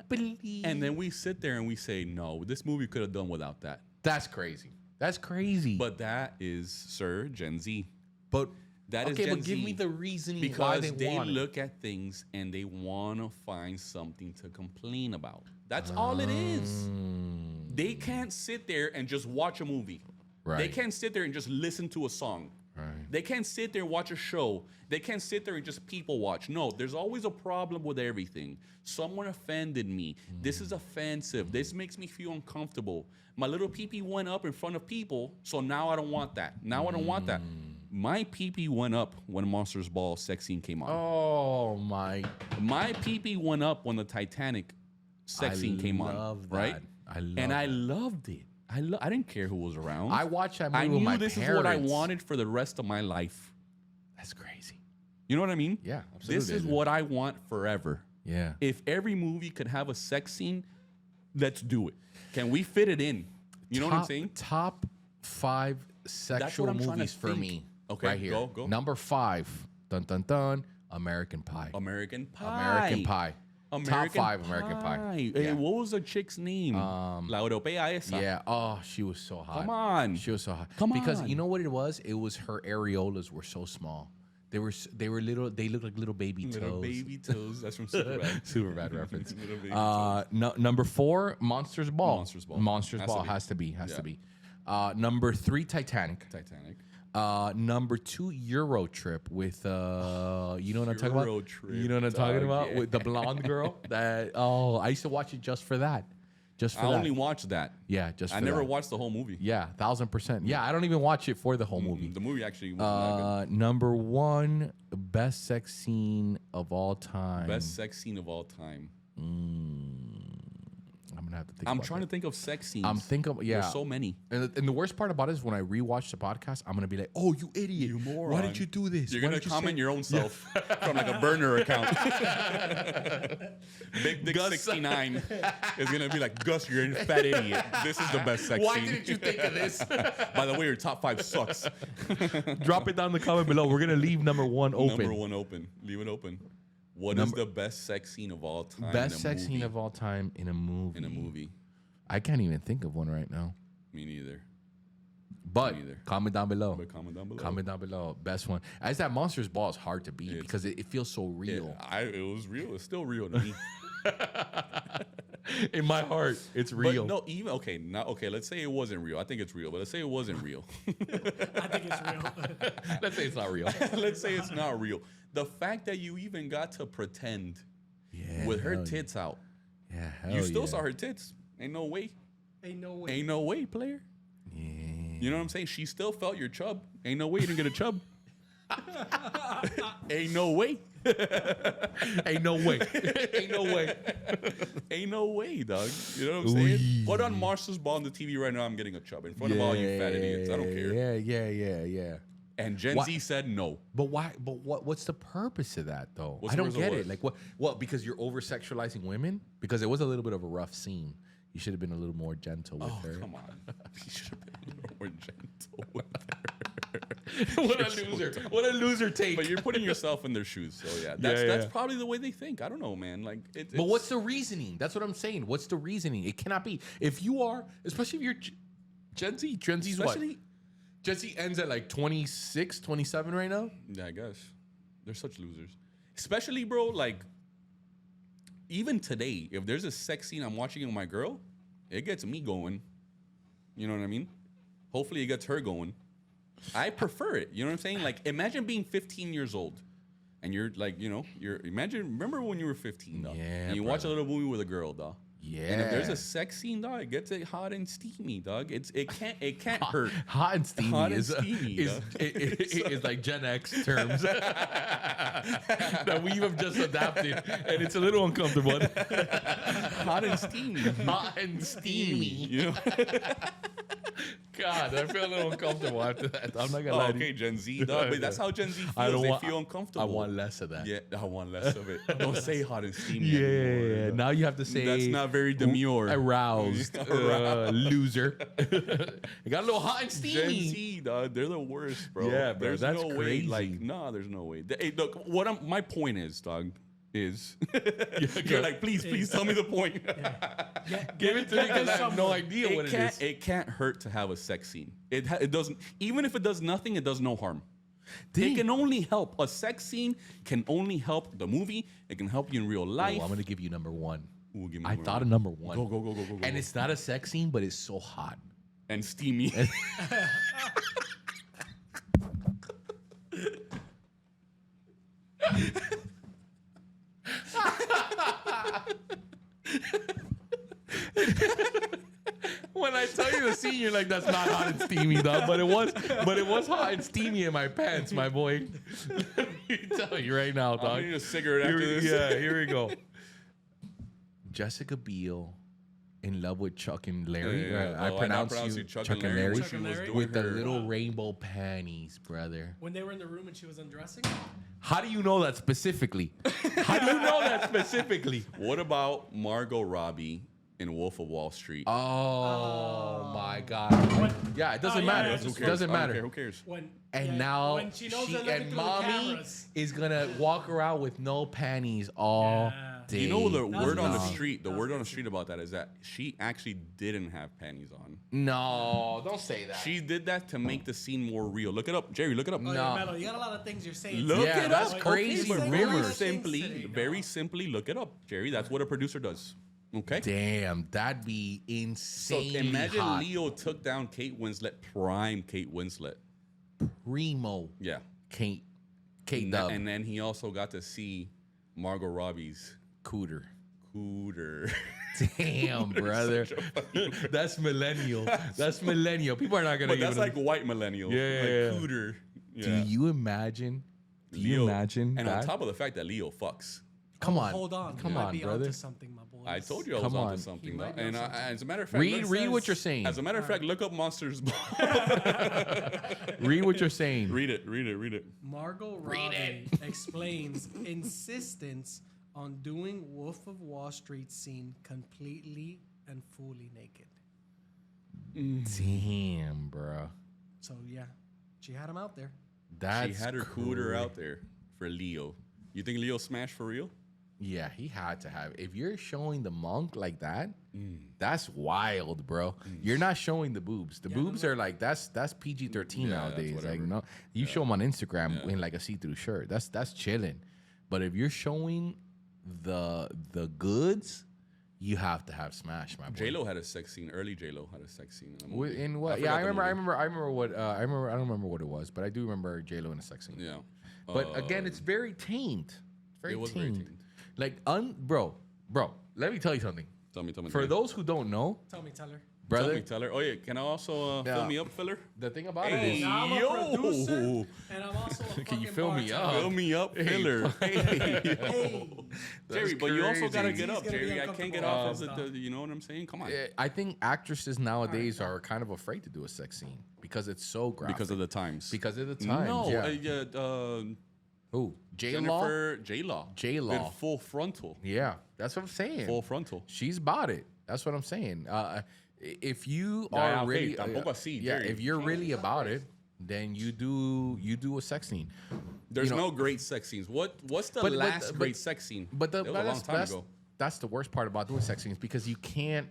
believe. And then we sit there and we say, no, this movie could have done without that. That's crazy. That's crazy. But that is, sir, Gen Z. but That is okay, Gen but give Z. me the reasoning why Because they, they want it. look at things and they want to find something to complain about. That's all it is. They can't sit there and just watch a movie. They Right. can't sit there and just listen to a song. Right. They can't sit there and watch a show. They can't sit there and just people watch. No, there's always a problem with everything. Someone offended me. This is offensive. This makes me feel uncomfortable. My little pee-pee went up in front of people, so now I don't want that. Now I don't want that. My pee-pee went up when Monsters Ball sex scene came on. Oh my! My pee-pee went up when the Titanic sex scene came on. love Right? that. I love and I that. loved it. I didn't care who was around. I watched that movie I with knew my this parents. is what I wanted for the rest of my life. That's crazy. You know what I mean? Yeah, This absolutely, is dude. what I want forever. Yeah. If every movie could have a sex scene, let's do it. Can we fit it in? You know what I'm saying? Top 5 sexual I'm trying to movies for think. me. Okay, right here. go. Number 5. Dun dun dun. American Pie. American Pie. American Pie. Top 5 American Pie. Hey, Yeah. what was the chick's name? La Europea esa. Yeah. Oh, she was so hot. Come on. She was so hot. Come Because on. you know what it was? It was her areolas were so small. They were little. They looked like little baby toes. Little baby toes. That's from Superbad. Super bad reference. Little baby toes. Number 4, Monsters Ball. Monsters Ball. Monsters Has Ball to be. has to be. Has Yeah. to be. Number 3, Titanic. Titanic. Number 2, Euro Trip with you know what I'm talking about? Euro Trip, You know what I'm talking dog, about? yeah. With the blonde girl. I used to watch it just for that. Just for I that. only watched that. Yeah, just I for never that. watched the whole movie. Yeah, 1000%. Yeah, I don't even watch it for the whole movie. The movie actually was not Number 1, best sex scene of all time. good. Best sex scene of all time. I'm gonna have to think. I'm about trying that. to think of sex scenes. I'm thinking. Yeah, There's so many. And the worst part about it is when I rewatch the podcast, I'm gonna be like, "Oh, you idiot! You moron. Why did you do this? You're Why gonna did you comment say-" your own self from like a burner account. Big Dick Gus. 69 is gonna be like, Gus, you're a fat idiot. This is the best sex Why scene. didn't you think of this? By the way, your top 5 sucks. Drop it down in the comment below. We're gonna leave number 1 open. Number 1 open. Leave it open. What is the best sex scene of all time? Best in a sex movie? scene of all time in a movie. In a movie. I can't even think of one right now. Me neither. But Me neither. comment down below. But comment down below. Comment down below. Best one. As that Monsters Ball is hard to beat because it feels so real. It was real. It's still real to me. In my heart, it's real. But no, even okay. Let's say it wasn't real. I think it's real, but let's say it wasn't real. I think it's real. Let's say it's not real. Let's say it's not real. The fact that you even got to pretend Yeah. with her hell tits out, Yeah. Hell you still yeah. saw her tits. Ain't no way. Ain't no way. Ain't no way, player. Yeah. You know what I'm saying? She still felt your chub. Ain't no way you didn't get a chub. Ain't no way. Ain't no way. Ain't no way. Ain't no way, dog. You know what I'm saying? Put on Marshall's Ball on the TV right now. I'm getting a chub in front of all you fat idiots. I don't care. Yeah. And Gen What? Z said no. But why? But what's the purpose of that though? What's I the don't purpose get of it. Like what? What? Because you're over sexualizing women? Because it was a little bit of a rough scene. You should have been a little more gentle with her. Come on. You should have been a little more gentle with her. What a loser! What a loser take. But you're putting yourself in their shoes. So yeah, that's probably the way they think. I don't know, man. Like, But what's the reasoning? That's what I'm saying. What's the reasoning? It cannot be. If you are, especially if you're Gen Z. Gen Z's what? especially? Gen Z ends at like 26, 27 right now. Yeah, I guess they're such losers. Especially, bro. Like, even today, if there's a sex scene I'm watching with my girl, it gets me going. You know what I mean? Hopefully, it gets her going. I prefer it. You know what I'm saying? Like, imagine being 15 years old, and you're like, remember when you were 15, dog? Yeah, And you watch a little movie with a girl, dog. Yeah. And if there's a sex scene, dog, it gets it hot and steamy, dog. It can't hurt. Hot and steamy Hot and is steamy, is like Gen X terms that we have just adapted, and it's a little uncomfortable. Hot and steamy. Hot and steamy. You know? God, I feel a little uncomfortable after that. I'm not gonna Oh, lie. okay, Gen Z, dog. But that's how Gen Z I feels. don't They want- feel uncomfortable. I want less of that. Yeah, I want less of it. Don't say hot and steamy Yeah. anymore. Now you have to say That's not very demure. Aroused, loser. It got a little hot and Gen steamy. Z, dog, they're the worst, bro. Yeah, bro, There's that's no way. crazy. Like, nah, there's no way. Hey, look, my point is, dog, is go. you're like, please tell me the point. Give it to me because I have no idea what it is. It can't hurt to have a sex scene. It doesn't. Even if it does nothing, it does no harm. It can only help. A sex scene can only help the movie. It can help you in real life. Oh, I'm gonna give you number one. Ooh, give me I number thought one. of number one. Go. And it's not a sex scene, but it's so hot. And steamy. When I tell you the scene, you're like, "That's not hot and steamy, dog." But it was hot and steamy in my pants, my boy. Let me tell you right now, I dog. need a cigarette after this. Yeah, here we go. Jessica Biel in love with Chuck and Larry. Yeah. I Oh, I pronounce pronounce you you Chuck Chuck and Larry. and Chuck and Larry. with the her- little rainbow panties, brother. When they were in the room and she was undressing, How do you know that specifically? How do you know that specifically? What about Margot Robbie in Wolf of Wall Street. Oh my God. Yeah, it doesn't matter. yeah, It who cares? doesn't I don't matter. care. Who cares? Now when she knows they're looking and through mommy the cameras. is gonna walk around with no panties all Yeah. day. You know the word on the good. street. The That was word on good. the street about that is that she actually didn't have panties on. No, don't say that. She did that to make the scene more real. Look it up, Jerry. Look it up. Oh, No. yeah, Mello, you got a lot of things you're saying. Look Yeah, it that's up. crazy Okay, but rumors. very simply, look it up, Jerry. That's what a producer does. Okay. Damn, that'd be So insane. imagine hot. Leo took down Kate Winslet, prime Kate Winslet. Primo Yeah. Kate And, Dub and then he also got to see Margot Robbie's Cooter. cooter. Damn, brother. That's millennial. That's millennial. People are not gonna. But that's even- like white millennial. Yeah, Like yeah. cooter. Do Yeah. you imagine? Do you Leo- imagine And that? on top of the fact that Leo fucks. Come on, Hold on. come you might on, be brother. onto something, my boy. I told you I was Come onto on. something. He though. might know And something. as a matter of fact, Read says- what you're saying. As a matter of fact, look up Monsters Ball. Read what you're saying. Read it. Margot Robbie explains insistence on doing Wolf of Wall Street scene completely and fully naked. Damn, bro. So yeah, she had him out there. That's She had her cooter out there for Leo. You think Leo smashed for real? Yeah, he had to have. If you're showing the monk like that, that's wild, bro. You're not showing the boobs. The boobs are like that's PG-13 Yeah, nowadays. that's Like whatever. no, you show them on Instagram in like a see-through shirt. That's chilling. But if you're showing the goods, you have to have smash, my boy. J Lo had a sex scene. Early J Lo had a sex scene in the movie. In what? I Yeah, I forgot the remember. movie. I remember what. I remember. I don't remember what it was, but I do remember J Lo in a sex scene. Yeah. But again, it's very tamed. It's very It was very tamed. tamed. Like, bro. Let me tell you something. Tell me. For those who don't know, Tell me, Teller. brother, Tell her. Oh yeah, can I also Yeah. fill me up, filler? the thing about Hey, it is, I'm a yo. producer, and I'm also a Can you fucking fill me bartender. up? Fill me up, filler. Hey, Hey, Jerry, but you also gotta crazy. get up, He's gonna be Jerry. I can't get uncomfortable. off of Stop. the. You know what I'm saying? Come on. I think actresses nowadays are kind of afraid to do a sex scene because it's so graphic. Because of the times. Because of the times. No, yeah. Who? J Law. J-Law. J-Law. Did full frontal. Yeah, that's what I'm saying. Full frontal. She's bought it. That's what I'm saying. If you Yeah, are okay, really, tampoco así, yeah, Jerry. if you're really about it, then you do a sex scene. There's You know- no great sex scenes. What's the But- last but- great sex scene? But that was a long time ago. that's the worst part about doing sex scenes because you can't.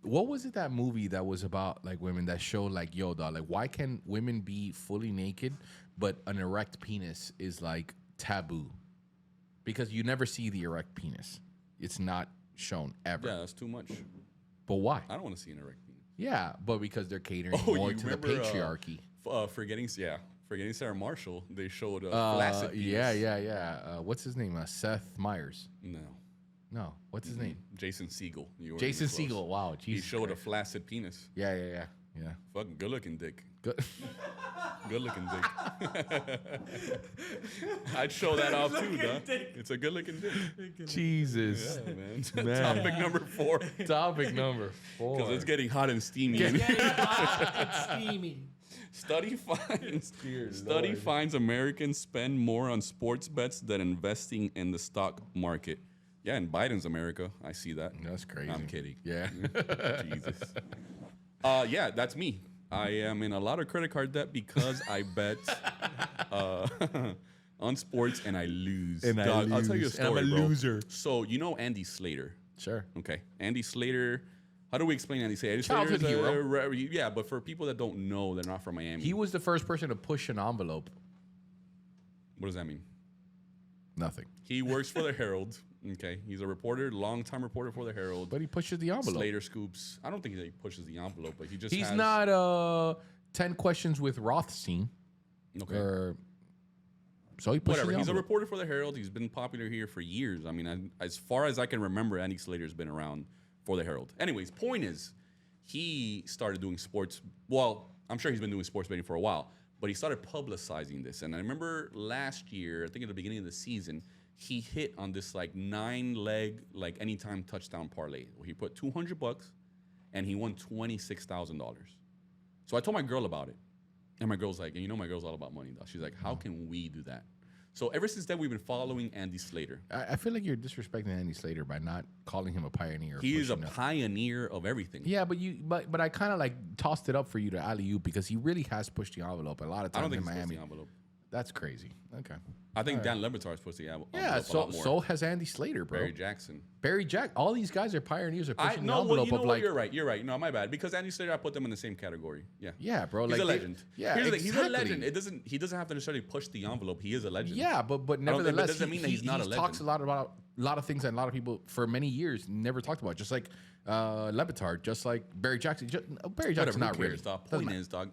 What was it that movie that was about like women that showed like yo dog like why can women be fully naked but an erect penis is like taboo because you never see the erect penis. It's not shown ever. Yeah, that's too much. But why? I don't want to see an erect penis. Yeah, but because they're catering Oh, more you to the remember, patriarchy. Forgetting Sarah Marshall, they showed a flaccid penis. Yeah. What's his name? Seth Meyers. No. What's his name? Jason Segel. You weren't Jason even close. Segel. Wow. He Jesus showed a Christ. flaccid penis. Yeah. Fucking good looking dick. Good. Good looking dick. I'd show that off too, duh. It's a good looking dick. Jesus. Yeah, man. Man. Topic number 4. Topic number 4. Because it's getting hot and steamy. it's steamy. Study finds Dear study Lord. finds Americans spend more on sports bets than investing in the stock market. Yeah, in Biden's America, I see that. That's crazy. I'm kidding. Yeah. Jesus. Yeah, that's me. I am in a lot of credit card debt because I bet on sports and I lose. And I Dog, I'll tell you a lose. And I'm story, a bro. loser. So you know Andy Slater. Sure. Okay, Andy Slater. How do we explain Andy Slater? Andy Childhood Slater's a hero. yeah, but for people that don't know, they're not from Miami. He was the first person to push an envelope. What does that mean? Nothing. He works for the Herald. Okay, he's a reporter, long-time reporter for the Herald. But he pushes the envelope. Slater scoops. I don't think that he pushes the envelope, but he just He's has, not 10 questions with Rothstein. okay. Or so he pushes Whatever. the He's a envelope. reporter for the Herald. He's been popular here for years. I mean, as far as I can remember, Andy Slater's been around for the Herald. Anyways, point is, he started doing sports. Well, I'm sure he's been doing sports betting for a while, but he started publicizing this. And I remember last year, I think at the beginning of the season, he hit on this like 9-leg like anytime touchdown parlay where he put $200 and he won $26,000. So I told my girl about it, and my girl's like, and you know my girl's all about money though. She's like, how can we do that? So ever since then, we've been following Andy Slater. I feel like you're disrespecting Andy Slater by not calling him a pioneer. He is a pioneer of everything. Yeah, but I kind of like tossed it up for you to alley-oop because he really has pushed the envelope a lot of I don't times think in he's Miami. the envelope. That's crazy. Okay. I think Dan Lebertar's supposed to have Yeah, so has Andy Slater, bro. Barry Jackson. Barry Jack. All these guys are pioneers. Are pushing the No, envelope well, you know of what? like. You're right. No, my bad. Because Andy Slater, I put them in the same category. Yeah. Yeah, bro. He's like a legend. Yeah, Here's the thing, he's a exactly. legend. He doesn't have to necessarily push the envelope. He is a legend. Yeah, but don't think- nevertheless, that doesn't mean that he's not a legend. talks a lot about a lot of things that a lot of people for many years never talked about. Just like Levitard, just like Barry Jackson. Barry Jackson's not really. The point is, dog,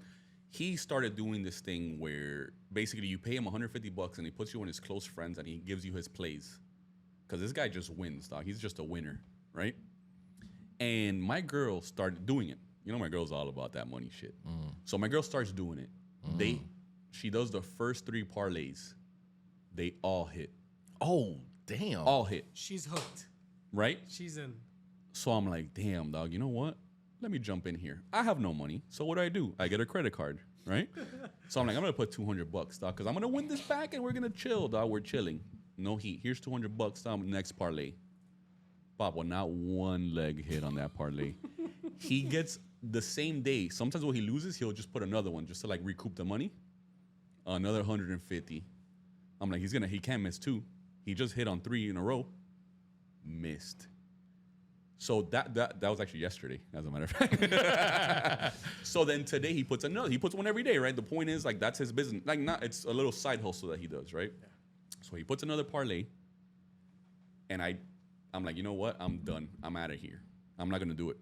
he started doing this thing where basically you pay him $150 and he puts you on his close friends and he gives you his plays. Because this guy just wins, dog. He's just a winner, right? And my girl started doing it. You know, my girl's all about that money shit. So my girl starts doing it. She does the first 3 parlays. They all hit. Oh, damn. All hit, She's hooked. right? She's in. So I'm like, damn, dog, you know what? Let me jump in here. I have no money. So what do? I get a credit card, right? So I'm like, I'm going to put $200, dog, because I'm going to win this back and we're going to chill, dog. We're chilling. No heat. Here's $200, dog. Next parlay. Bob, well, not one leg hit on that parlay. He gets the same day. Sometimes when he loses, he'll just put another one just to like recoup the money. Another 150. I'm like, he can't miss 2. He just hit on 3 in a row. Missed. So that was actually yesterday, as a matter of fact. So then today he puts one every day, right? The point is, like, that's his business. Like, it's a little side hustle that he does, right? Yeah. So he puts another parlay, and I'm like, you know what? I'm done. I'm out of here. I'm not gonna do it.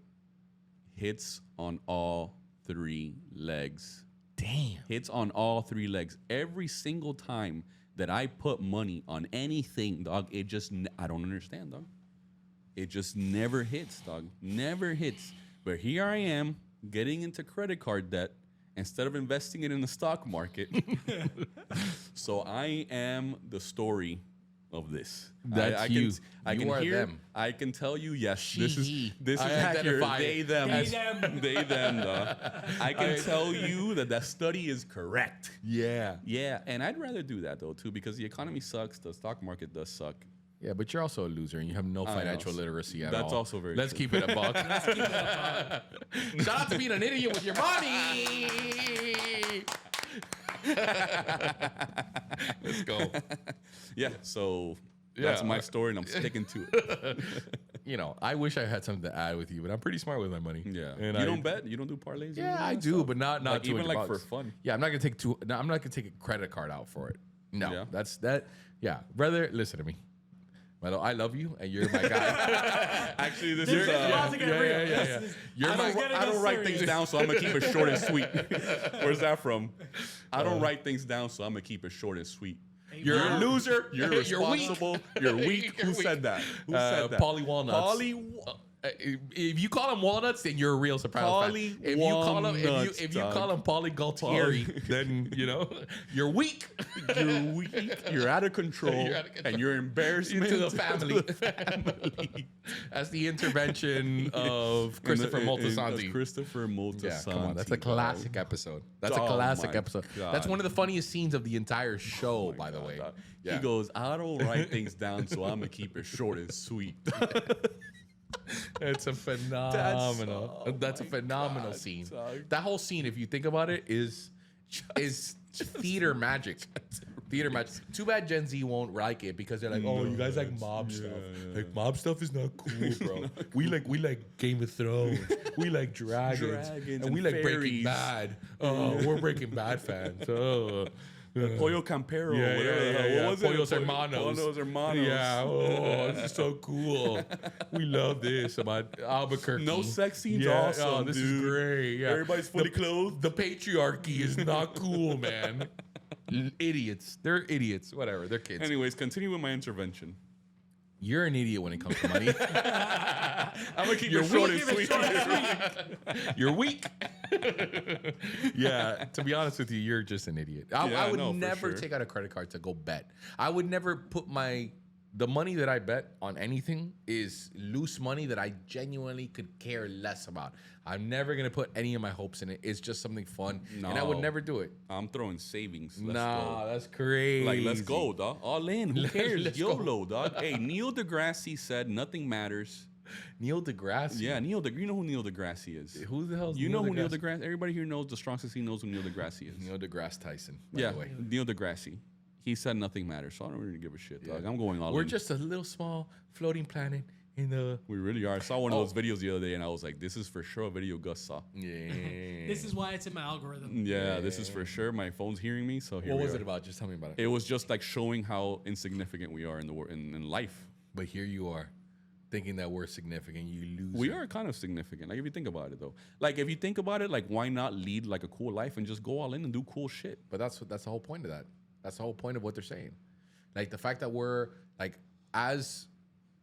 Hits on all 3 legs. Damn. Hits on all 3 legs. Every single time that I put money on anything, dog, I don't understand, dog. It just never hits, dog. Never hits. But here I am getting into credit card debt instead of investing it in the stock market. So I am the story of this. That's you. I can You are hear. them. I can tell you. Yes, this he. is I accurate. identify They it. them. They, them. They them. Dog. I can tell you that study is correct. Yeah. Yeah, and I'd rather do that though too because the economy sucks. The stock market does suck. Yeah, but you're also a loser and you have no financial literacy at all. That's also very Let's true. keep it a buck. Shout out to being an idiot with your money. Let's go. Yeah, so that's my story, and I'm sticking to it. You know, I wish I had something to add with you, but I'm pretty smart with my money. Yeah, and you don't bet, you don't do parlays. Yeah, I do, but not like, even like $200. for fun. Yeah, I'm not gonna take I'm not gonna take a credit card out for it. No, Yeah. that's that. Yeah, brother, listen to me. Milo, I love you, and you're my guy. Actually, this This is is about to get real. yeah. You're I my. don't write things down, so I'm gonna keep it short and sweet. Where's that from? I don't write things down, so I'm gonna keep it short and sweet. You're a loser. You're responsible. You're weak. Who said that? Who said that? Polly Walnuts. If you call him walnuts, then you're a real Sopranos Polly fan. If you call him, Walnuts, if you dog. call him Polly Galtieri, then you know you're weak. You're weak. You're out of control. You're out of control. And you're embarrassment To the family. family. That's the intervention of Christopher Moltisanti. Christopher Moltisanti. Yeah, come on. That's a classic episode. That's a Oh classic my episode. God. That's one of the funniest scenes of the entire show, by the way. dog. Yeah. He goes, I don't write things down, so I'm gonna keep it short and sweet. It's a phenomenal. That's a phenomenal God, scene. dog. That whole scene, if you think about it, is theater magic. Theater magic. Too bad Gen Z won't like it because they're like, oh, you guys like mob stuff. Like mob stuff is not cool, bro. We like Game of Thrones. We like dragons and we and like Breaking fairies. Bad. Oh, we're Breaking Bad fans. Oh. Pollo Campero. Yeah, whatever. yeah. What was it? Pollos Hermanos. Pollos Hermanos. Yeah, oh, this is so cool. We love this about Albuquerque. No sex scenes, Yeah, awesome, oh, this is dude. great. Yeah. Everybody's fully clothed. The patriarchy is not cool, man. Idiots. They're idiots. Whatever. They're kids. Anyways, continue with my intervention. You're an idiot when it comes to money. I'm gonna keep You're it short and weak. sweet. You're weak. Yeah, to be honest with you, you're just an idiot. I Yeah, would no, for never sure. take out a credit card to go bet. I would never put my the money that I bet on anything is loose money that I genuinely could care less about. I'm never gonna put any of my hopes in it. It's just something fun, and I would No. never do it. I'm throwing savings. Let's Nah, go. that's crazy. Like, let's go, dog. All in. Who cares? let's YOLO, dog. Hey, Neil deGrasse said nothing matters. Neil deGrasse. Yeah, you know who Neil deGrasse is. Who the hell? You know who Neil deGrasse? Everybody here knows the strongest. He knows who Neil deGrasse is. Neil deGrasse Tyson. By Yeah, the way. Neil deGrasse. He said nothing matters, so I don't really give a shit, dog. I'm going all We're in. just a little small floating planet in the. We really are. I saw one of those videos the other day, and I was like, "This is for sure a video Gus saw." Yeah. This is why it's in my algorithm. Yeah, this is for sure. My phone's hearing me, so here What we was are. it about? Just tell me about it. It was just like showing how insignificant we are in the in life. But here you are, thinking that we're significant. You lose. We are kind of significant. Like if you think about it, though. Like if you think about it, like why not lead like a cool life and just go all in and do cool shit? But that's the whole point of that. That's the whole point of what they're saying. Like the fact that we're like as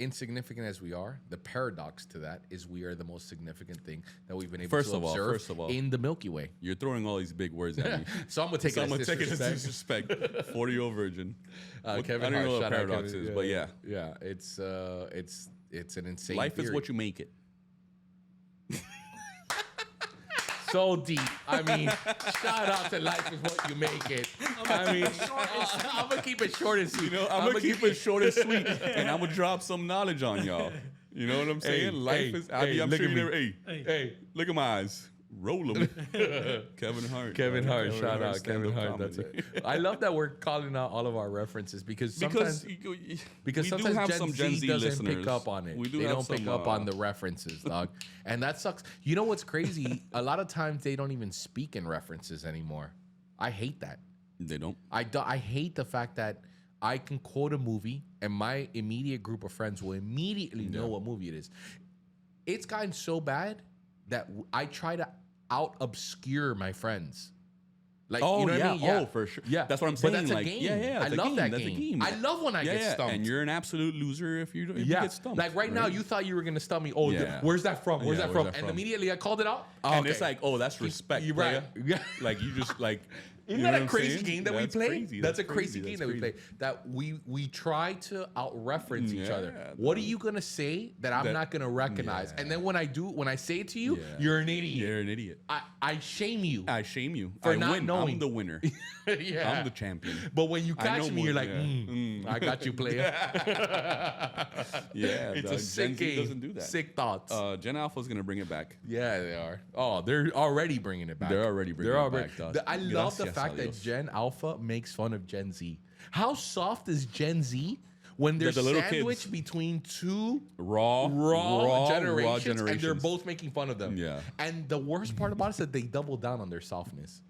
insignificant as we are, the paradox to that is we are the most significant thing that we've been able First to of all, observe first of all. in the Milky Way. You're throwing all these big words at me. So I'm gonna take So it I'm as gonna take it as disrespect. disrespect. 40-year-old virgin. Kevin I don't Hart, know what shout out paradox Kevin. is, but yeah. yeah, it's an insane. Life is theory. what you make it. So deep. I mean, shout out to life is what you make it. I mean, I'm gonna keep it short and sweet. You know, I'm gonna keep it short and sweet, and I'm gonna drop some knowledge on y'all. You know what I'm saying? Life is. I'm look sure at you me. never. Hey, look at my eyes. Roll them. Kevin Hart. Kevin Hart, shout out Kevin stand-up Hart. That's comedy. it. I love that we're calling out all of our references because sometimes we sometimes do have Gen some Z Gen Z doesn't listeners. pick up on it. We do They have don't pick some, up on the references, dog, and that sucks. You know what's crazy? A lot of times they don't even speak in references anymore. I hate that. They don't. I hate the fact that I can quote a movie and my immediate group of friends will immediately know what movie it is. It's gotten so bad that I try to out obscure my friends. Like, Oh, you know what yeah. I mean? Yeah. Oh, for sure. Yeah. That's what I'm But saying. that's a Like, game. yeah, I it's a love game. that That's a game. game. I love when I get stumped. And you're an absolute loser if you yeah. get stumped. Like right now, you thought you were gonna stump me. Oh, Yeah. where's that from? Where's Yeah, that where's from? that And from? immediately I called it out. Oh, And okay. it's like, oh, that's respect. You're right. player. Yeah. Like you just like. Isn't you know that what a I'm crazy saying? game that we That's play? crazy. That's a crazy That's game that we play. That we try to out-reference each Yeah, other. What are you gonna say that I'm not gonna recognize? Yeah. And then when I say it to you, Yeah. you're an idiot. You're an idiot. I shame you. I shame you. For I not win. knowing. I'm the winner. yeah. I'm the champion. But when you I catch know me, more- you're like, yeah. I got you, player. Yeah, It's dog. a sick Gen Z game. doesn't do that. Sick thoughts. Gen Alpha's gonna bring it back. Yeah, they are. Oh, they're already bringing it back. They're already bringing it back, dog. I love the Gracias fact a that Dios. Gen Alpha makes fun of Gen Z. How soft is Gen Z when they're The little sandwiched kids. between two Raw generations and they're both making fun of them? Yeah. And the worst part about it is that they double down on their softness.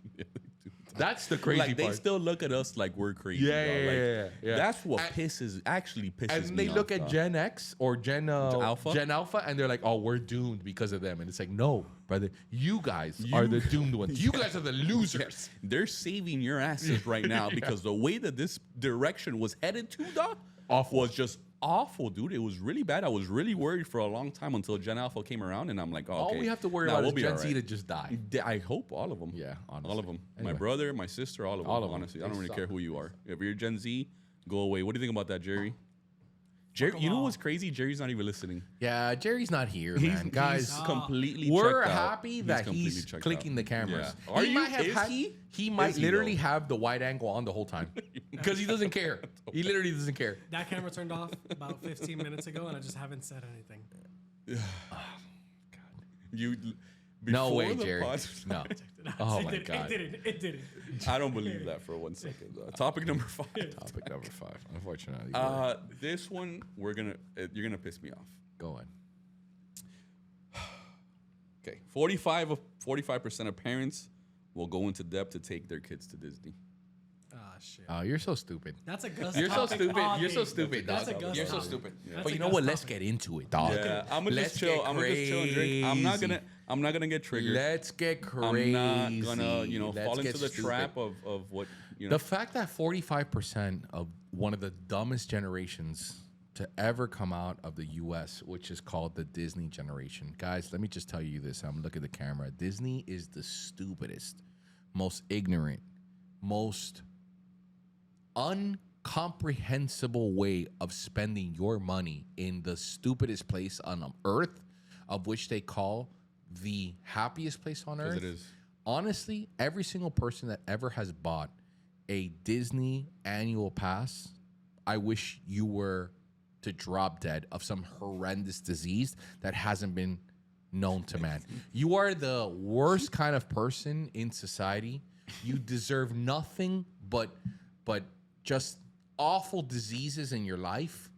That's the crazy Like they part. still look at us like we're crazy. Yeah, dog. yeah, Like, yeah. That's what And- actually pisses and me they off, look at dog. Gen X or Gen Alpha? and they're like, "Oh, we're doomed because of them." And it's like, "No, brother, you guys are the doomed ones. You guys are the losers." They're saving your asses right now because the way that this direction was headed to, dog, was just awful, dude. It was really bad. I was really worried for a long time until Gen Alpha came around, and I'm like, oh, okay. All we have to worry Nah, about we'll is be Gen all Z right. to just die. I hope all of them. Yeah, honestly. all of them. Anyway. My brother, my sister, all of them. All of them. Honestly, I They don't really suck. care who you are. If you're Gen Z, go away. What do you think about that, Jerry? Jerry, you know what's crazy? Jerry's not even listening. Yeah, Jerry's not here, man. Guys, He's completely we're checked out. happy that completely he's checked clicking out. the cameras. Yeah. Are He you? might have Is had, he? he might Is he, literally though? have the wide angle on the whole time because he doesn't care. He literally doesn't care. That camera turned off about 15 minutes ago, and I just haven't said anything. You. No before way, the Jerry. pod- No. Oh it my didn't, God. It didn't. I don't believe that for 1 second. Topic number 5. Topic number 5. Unfortunately, This one you're gonna piss me off. go on. Okay, 45% of parents will go into debt to take their kids to Disney. Ah, shit. Oh, you're so stupid. That's a Gus You're so topic. stupid. Oh, You're so dude. stupid, dog. That's a Gus You're so topic. stupid. That's But a you know Gus what? Let's topic. get into it, dog. Yeah, I'm gonna Let's just chill. get I'm gonna just chill and drink. I'm not crazy. gonna get triggered. Let's get crazy. I'm not gonna, Let's fall get into the stupid. trap of what The fact that 45% of one of the dumbest generations to ever come out of the U.S., which is called the Disney generation. Guys, let me just tell you this. I'm looking at the camera. Disney is the stupidest, most ignorant, most comprehensible way of spending your money in the stupidest place on earth, of which they call the happiest place on earth. It is. Honestly, every single person that ever has bought a Disney annual pass, I wish you were to drop dead of some horrendous disease that hasn't been known to man. You are the worst kind of person in society. You deserve nothing but just awful diseases in your life.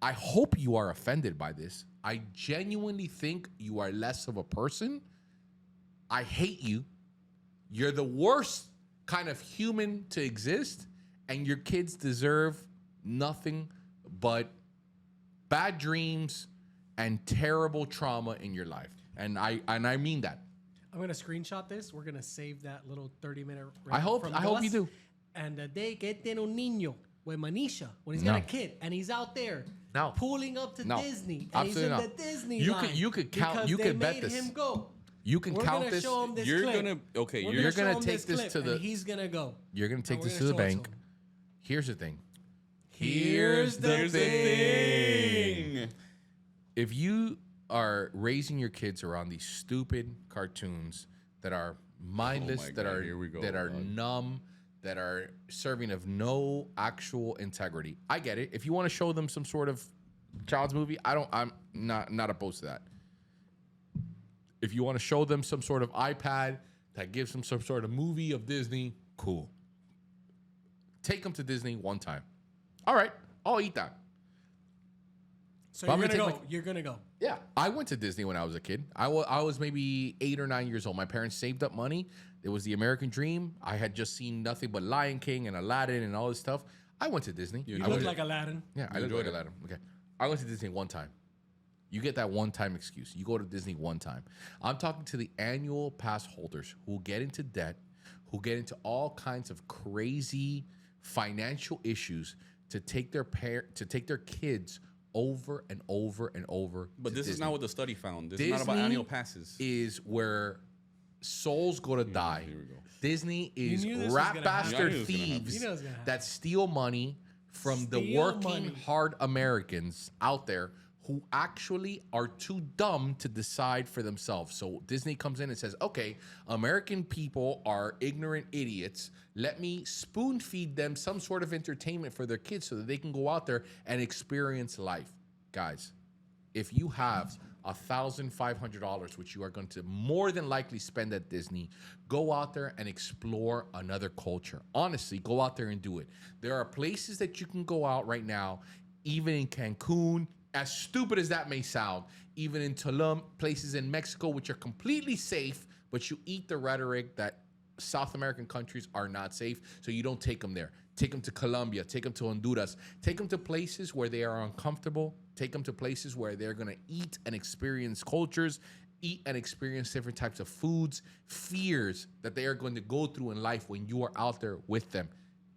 I hope you are offended by this. I genuinely think you are less of a person. I hate you. You're the worst kind of human to exist, and your kids deserve nothing but bad dreams and terrible trauma in your life. And I mean that. I'm gonna screenshot this. We're gonna save that little 30-minute. I hope you do. And the day que tiene un niño with Manisha, when he's got a kid and he's out there pulling up to Disney, and he's in the Disney line. You could count. You could bet this. Him go. You can count this. Show him this You're clip. gonna okay. You're gonna take this to the. And he's gonna go. You're gonna take And we're this to gonna the show it to bank. him. Here's the thing. Here's the thing. If you are raising your kids around these stupid cartoons that are mindless, that God, are here we go, that are dog. numb, that are serving of no actual integrity, I get it. If you want to show them some sort of child's movie, I'm not opposed to that. If you want to show them some sort of iPad that gives them some sort of movie of Disney, cool. Take them to Disney one time. All right, I'll eat that. So But you're I'm gonna gonna go. take You're gonna go. Yeah, I went to Disney when I was a kid. I was maybe 8 or 9 years old. My parents saved up money. It was the American dream. I had just seen nothing but Lion King and Aladdin and all this stuff. I went to Disney. You I look went like Aladdin. Yeah, I look like Aladdin. Okay. I went to Disney one time. You get that one-time excuse. You go to Disney one time. I'm talking to the annual pass holders who get into debt, who get into all kinds of crazy financial issues to take their kids over and over and over. But to this is Disney. not what the study found. This is not about Disney annual passes. Is where souls go to die. Here we go. Disney is knew this was rat gonna bastard happen. You knew it was gonna happen. thieves You know it was gonna happen. that steal money from the Steal working money. hard Americans out there who actually are too dumb to decide for themselves. So Disney comes in and says, okay, American people are ignorant idiots. Let me spoon feed them some sort of entertainment for their kids so that they can go out there and experience life. Guys, if you have $1,500, which you are going to more than likely spend at Disney, go out there and explore another culture. Honestly, go out there and do it. There are places that you can go out right now, even in Cancun, as stupid as that may sound, even in Tulum, places in Mexico, which are completely safe, but you eat the rhetoric that South American countries are not safe, so you don't take them there. Take them to Colombia, take them to Honduras, take them to places where they are uncomfortable, take them to places where they're gonna eat and experience cultures, eat and experience different types of foods, fears that they are going to go through in life when you are out there with them.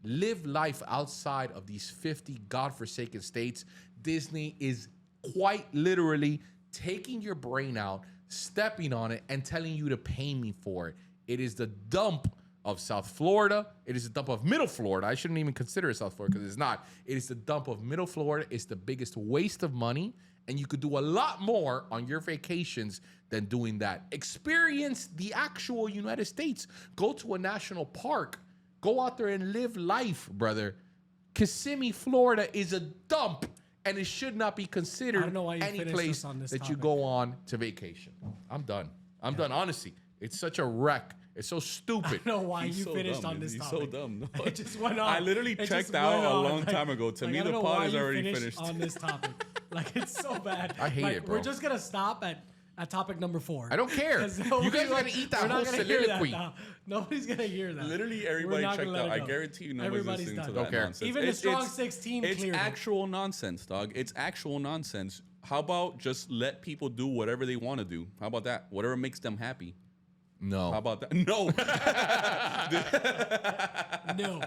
Live life outside of these 50 godforsaken states. Disney is quite literally taking your brain out, stepping on it, and telling you to pay me for it. It is the dump of South Florida. It is the dump of Middle Florida. I shouldn't even consider it South Florida because it's not. It is the dump of Middle Florida. It's the biggest waste of money, and you could do a lot more on your vacations than doing that. Experience the actual United States. Go to a national park. Go out there and live life, brother. Kissimmee, Florida is a dump, and it should not be considered I don't know why you any finished place this on this that you topic. go on to vacation. I'm done. I'm done. Honestly, it's such a wreck. It's so stupid. I don't know why He's you so finished dumb, on this He's topic. so dumb. No. It just went on. I literally It checked just out went a on. long time ago. To me, I the don't know pod why is you already finished. on this topic. Like, it's so bad. I hate it, bro. We're just gonna stop at topic number 4. I don't care. 'Cause You nobody guys are wants- gonna eat that we're not whole gonna hear that soliloquy. now. Nobody's gonna hear that. Literally We're everybody not checked gonna out. let I it go. guarantee you nobody's Everybody's listening to done. that Don't care. nonsense. Even the strong 16 It's cleared it. actual nonsense, dog. It's actual nonsense. How about just let people do whatever they want to do? How about that? Whatever makes them happy. No. How about that? No. No.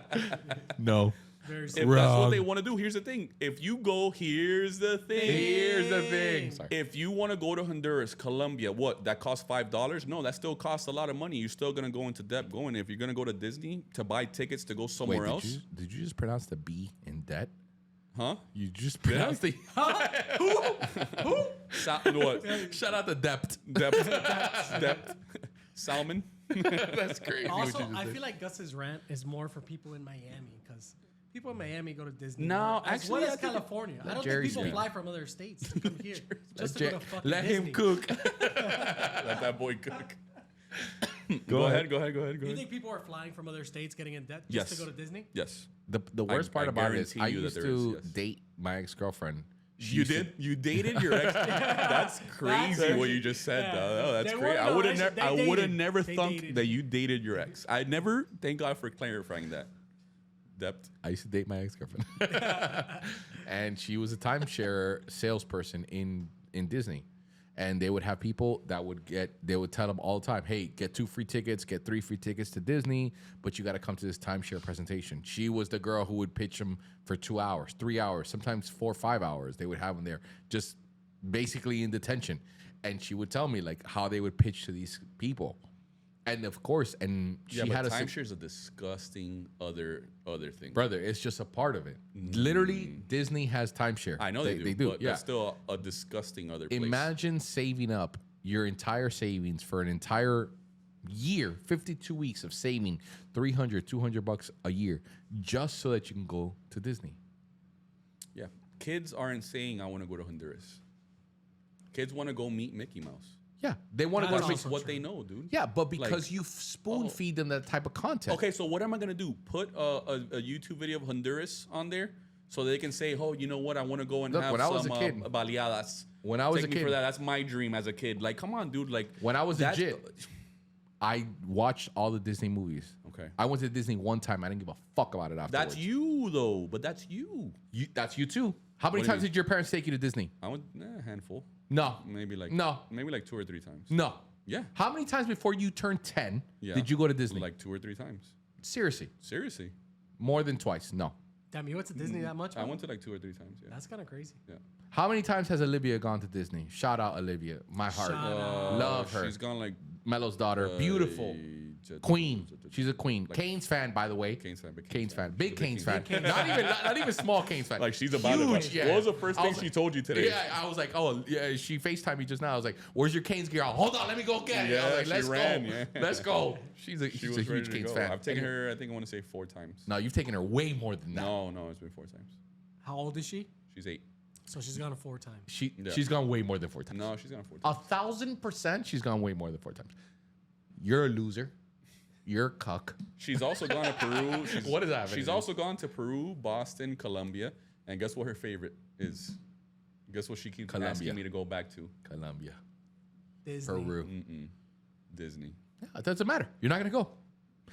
No. Very If simple. that's what they Wrong. want to do, here's the thing. If you go, here's the thing. Here's the thing. Sorry. If you want to go to Honduras, Colombia, what? That costs $5? No, that still costs a lot of money. You're still gonna go into debt going. If you're gonna go to Disney to buy tickets to go somewhere Wait, else, did you just pronounce the B in debt? huh? You just pronounced the. What? Shout out to Dept. Depth. Salmon. That's crazy. Also, what you just I said. feel like Gus's rant is more for people in Miami because people in Miami go to Disney. No, more, as actually, well I as think California. I don't Jerry think people speak. fly from other states to come here just to Let go to fucking let Disney. him cook. Let that boy cook. Go ahead. Go ahead. You think people are flying from other states getting in debt just Yes. to go to Disney? Yes. The worst part about it is guarantee I you that used there to is, yes. date my ex-girlfriend. She You used to- did? You dated your ex? That's crazy what you just said. Yeah. Though. Oh, that's They great. were- I no, would have actually, never. they I would have dated. never They thought dated. that you dated your ex. I never. Thank God for clarifying that. Depth. I used to date my ex-girlfriend. And she was a timeshare salesperson in Disney. And they would have people that they would tell them all the time, hey, get 2 free tickets, get 3 free tickets to Disney, but you got to come to this timeshare presentation. She was the girl who would pitch them for 2 hours, 3 hours, sometimes 4 or 5 hours. They would have them there just basically in detention. And she would tell me like how they would pitch to these people. And of course, and she Yeah, had but a timeshare is a disgusting other thing. brother, it's just a part of it. Literally, Disney has timeshare. I know they do. But yeah. that's still a disgusting other place. Imagine saving up your entire savings for an entire year, 52 weeks of saving $200 a year just so that you can go to Disney. Yeah, kids aren't saying I want to go to Honduras. Kids want to go meet Mickey Mouse. Yeah, they want to go That's to also What true. they know, dude. Yeah, but because Like- you spoon feed them that type of content. Okay, so what am I gonna do? Put a YouTube video of Honduras on there so they can say, "Oh, you know what? I want to go and Look, have when I was some a kid- baleadas." when I was Take a me kid- for that. That's my dream as a kid. Like, come on, dude. Like, When I was that's- legit, I watched all the Disney movies. Okay. I went to Disney one time. I didn't give a fuck about it afterwards. That's you though, but that's you. That's you too. How many What do you times mean? did your parents take you to Disney? I went a handful, No. maybe like No. maybe like 2 or 3 times. No. Yeah. How many times before you turned 10 Yeah. did you go to Disney? Like 2 or 3 times. Seriously. Seriously, More than twice. No. Damn, you went to Disney that much? I man? went to like 2 or 3 times. Yeah. That's kind of crazy. Yeah. How many times has Olivia gone to Disney? Shout out Olivia. My heart. Shout out. Love her. She's gone like Melo's daughter. Beautiful. Queen. She's a queen. Like- Canes fan, by the way. Canes fan, big Canes fan. She's Big a Canes Canes fan. Not even small Canes fan. Like she's about Huge, it. yeah. What was the first I thing was she like- told you today? Yeah, I was like, oh, yeah. She FaceTimed me just now. I was like, where's your Canes gear? Hold on, let me go get it. I was Yeah, like, she let's ran, go. yeah. Let's go. She's a She was ready huge to Canes go. fan. I've taken her, I think I want to say 4 times. No, you've taken her way more than that. No, it's been 4 times. How old is she? She's 8. So she's gone 4 times. Yeah. She's gone way more than 4 times. No, she's gone 4 times. 1,000% she's gone way more than 4 times. You're a loser. You're a cuck. She's also gone to Peru. What is happening? She's also gone to Peru, Boston, Colombia, and guess what her favorite is? Guess what she keeps Colombia. asking me to go back to? Colombia. Disney. Peru. Disney. Yeah, it doesn't matter. You're not going to go.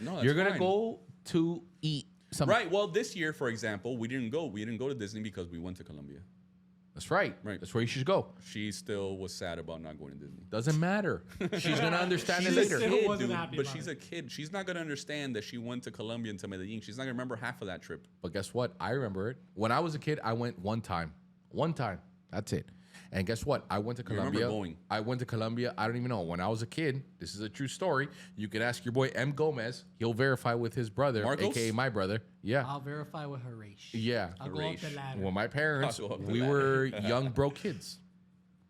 No, that's You're going to fine. go to eat something. Right. Well, this year, for example, we didn't go. We didn't go to Disney because we went to Colombia. That's right. Right. That's where you should go. She still was sad about not going to Disney. Doesn't matter. She's going to understand it She's later. a Still kid, wasn't dude. happy But about she's it. a kid. She's not gonna understand that she went to Colombia and to Medellin. She's not gonna remember half of that trip. But guess what? I remember it. When I was a kid, I went one time. One time. That's it. And guess what? I went to You remember Colombia. going. I went to Colombia. I don't even know. When I was a kid, this is a true story. You can ask your boy M. Gomez. He'll verify with his brother, Marcos? aka my brother. Yeah. I'll verify with Harish. Yeah. I'll go up the Harish. ladder. Well, my parents, I'll go up the we ladder. were young, broke kids.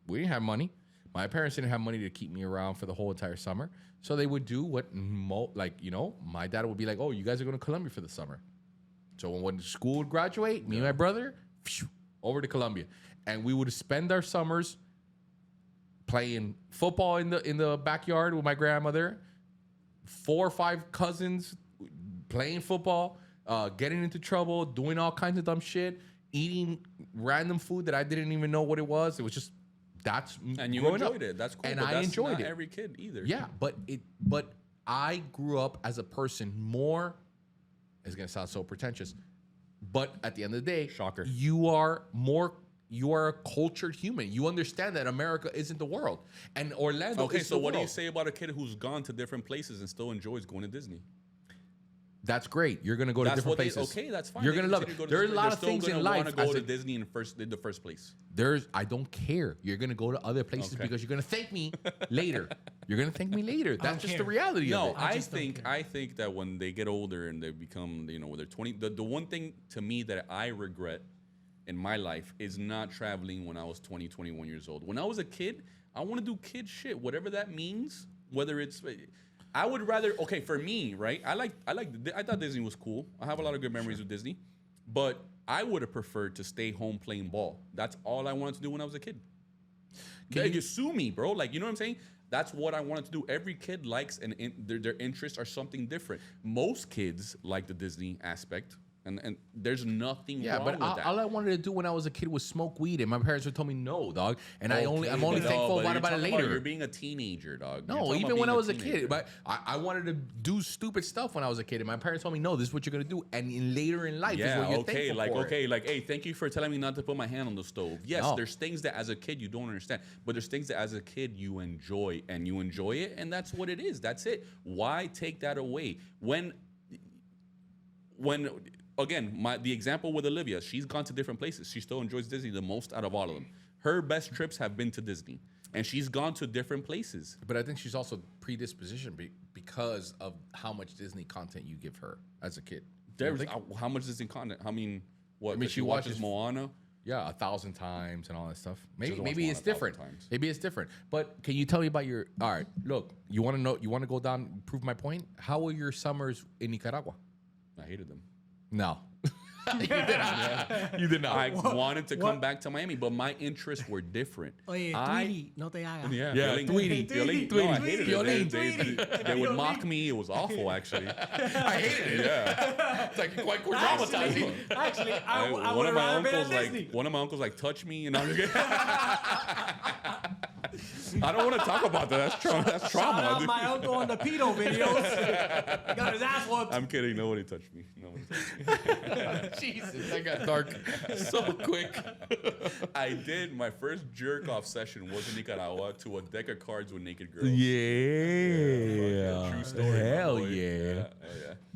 We didn't have money. My parents didn't have money to keep me around for the whole entire summer. So they would do what, my dad would be like, oh, you guys are going to Colombia for the summer. So when school would graduate, me and my brother, over to Colombia. And we would spend our summers playing football in the backyard with my grandmother, 4 or 5 cousins playing football, getting into trouble, doing all kinds of dumb shit, eating random food that I didn't even know what it was. It was just And you growing enjoyed up. it. That's cool. And but I that's enjoyed not it. every kid either. Yeah, but I grew up as a person more. It's gonna sound so pretentious, but at the end of the day, Shocker. You are a cultured human. You understand that America isn't the world, and Orlando. Okay, is so the what do you world. say about a kid who's gone to different places and still enjoys going to Disney? That's great. You're gonna go to different places. Okay, that's fine. You're They gonna love continue it. to go There are to a lot they're of still things gonna in life. wanna go as to a- Disney in the first place. I don't care. You're gonna go to other places because you're gonna thank me later. You're gonna thank me later. That's just the care. reality No, of it. I think that when they get older and they become, when they're 20, the one thing to me that I regret in my life is not traveling when I was 20, 21 years old. When I was a kid, I want to do kid shit, whatever that means. Whether it's, I would rather. Okay, for me, right? I thought Disney was cool. I have a lot of good memories with Disney, but I would have preferred to stay home playing ball. That's all I wanted to do when I was a kid. You sue me, bro? Like, you know what I'm saying? That's what I wanted to do. Every kid likes and their interests are something different. Most kids like the Disney aspect. And there's nothing wrong but with that. all I wanted to do when I was a kid was smoke weed, and my parents would tell me no, dog. And I'm only but thankful you're about it talking later. You're being a teenager, dog. You're No, talking even about when I being was a teenager. kid, but I wanted to do stupid stuff when I was a kid, and my parents told me no, this is what you're gonna do. And later in life is what you're thankful for. like, hey, thank you for telling me not to put my hand on the stove. Yes, No. there's things that as a kid you don't understand, but there's things that as a kid you enjoy, and you enjoy it, and that's what it is. That's it. Why take that away when again, the example with Olivia, she's gone to different places. She still enjoys Disney the most out of all of them. Her best trips have been to Disney, and she's gone to different places. But I think she's also predispositioned because of how much Disney content you give her as a kid. There's how much Disney content? I mean, what? I mean, she watches Moana. Yeah, 1,000 times and all that stuff. doesn't watch Maybe Moana it's 1,000 different. times. Maybe it's different. But can you tell me about your? All right, look. You want to know? You want to go down? Prove my point. How were your summers in Nicaragua? I hated them. No. You did not. You did not. I wanted to come back to Miami, but my interests were different. Oye, Tweety, no te hagas. Yeah, Tweety. Violín. No, I hated it. They would mock me. It was awful, actually. I hated it. Yeah. It's like quite traumatizing. Actually, I one would of have my rather been uncles at Disney. one of my uncles touch me, and I'm just I don't want to talk about that. That's trauma. Shout out dude. my uncle on the pedo videos. Got his ass whooped. I'm kidding. Nobody touched me. Nobody touched me. Jesus, that got dark so quick. I did. My first jerk off session was in Nicaragua to a deck of cards with naked girls. Yeah. True story. Hell my boy. yeah. Yeah.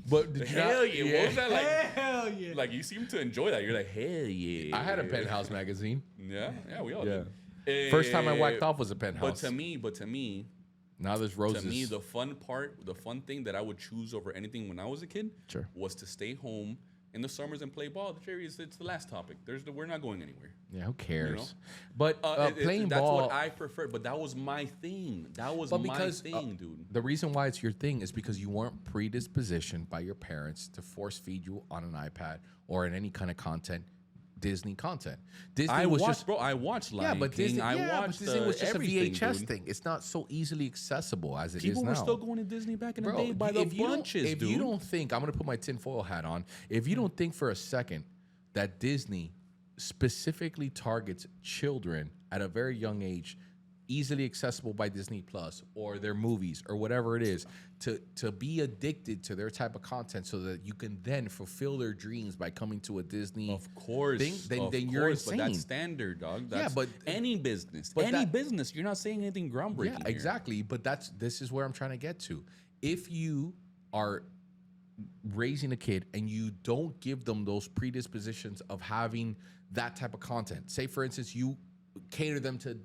But did you Hell not- yeah. What was that like? Hell yeah. Like, you seem to enjoy that. You're like, hell yeah. I had a Penthouse magazine. Yeah, we all Yeah. did. First time I whacked off was a Penthouse. But to me, now there's roses. to me, the fun thing that I would choose over anything when I was a kid Sure. was to stay home in the summers and play ball. Jerry, it's the last topic. We're not going anywhere. Yeah, who cares? You know? But playing that's ball. what I prefer. But that was my thing. That was But my because, thing, dude. the reason why it's your thing is because you weren't predispositioned by your parents to force feed you on an iPad or in any kind of content, Disney content. Disney I was watched, just bro. I watched Lion yeah, but King. Disney, I but watched Disney was just everything, a VHS dude. thing. It's not so easily accessible as it is People now. were still going to Disney back in the Bro, day by the if you don't- bunches, if dude. you don't think, I'm gonna put my tinfoil hat on. If you don't think for a second that Disney specifically targets children at a very young age, easily accessible by Disney Plus or their movies or whatever it is, to be addicted to their type of content so that you can then fulfill their dreams by coming to a Disney Of course, thing, then of you're course, insane. But that's standard, dog. That's but- any business, but that- business. You're not saying anything groundbreaking. Yeah, here. exactly. But this is where I'm trying to get to. If you are raising a kid and you don't give them those predispositions of having that type of content, say for instance, you cater them to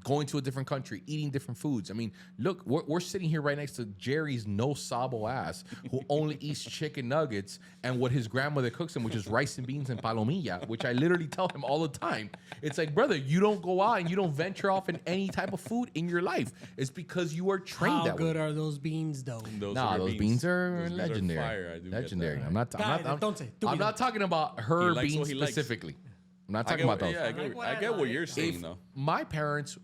going to a different country, eating different foods. I mean, look, we're sitting here right next to Jerry's no sabo ass who only eats chicken nuggets and what his grandmother cooks him, which is rice and beans and palomilla, which I literally tell him all the time. It's like, brother, you don't go out and you don't venture off in any type of food in your life. It's because you are trained How that good way. are those beans, though? Those beans are Those legendary. fire. I do get Legendary. that. I'm not talking about her He likes beans what he likes. specifically. I'm not I talking get, about those. yeah, I get what you're saying, though. My parents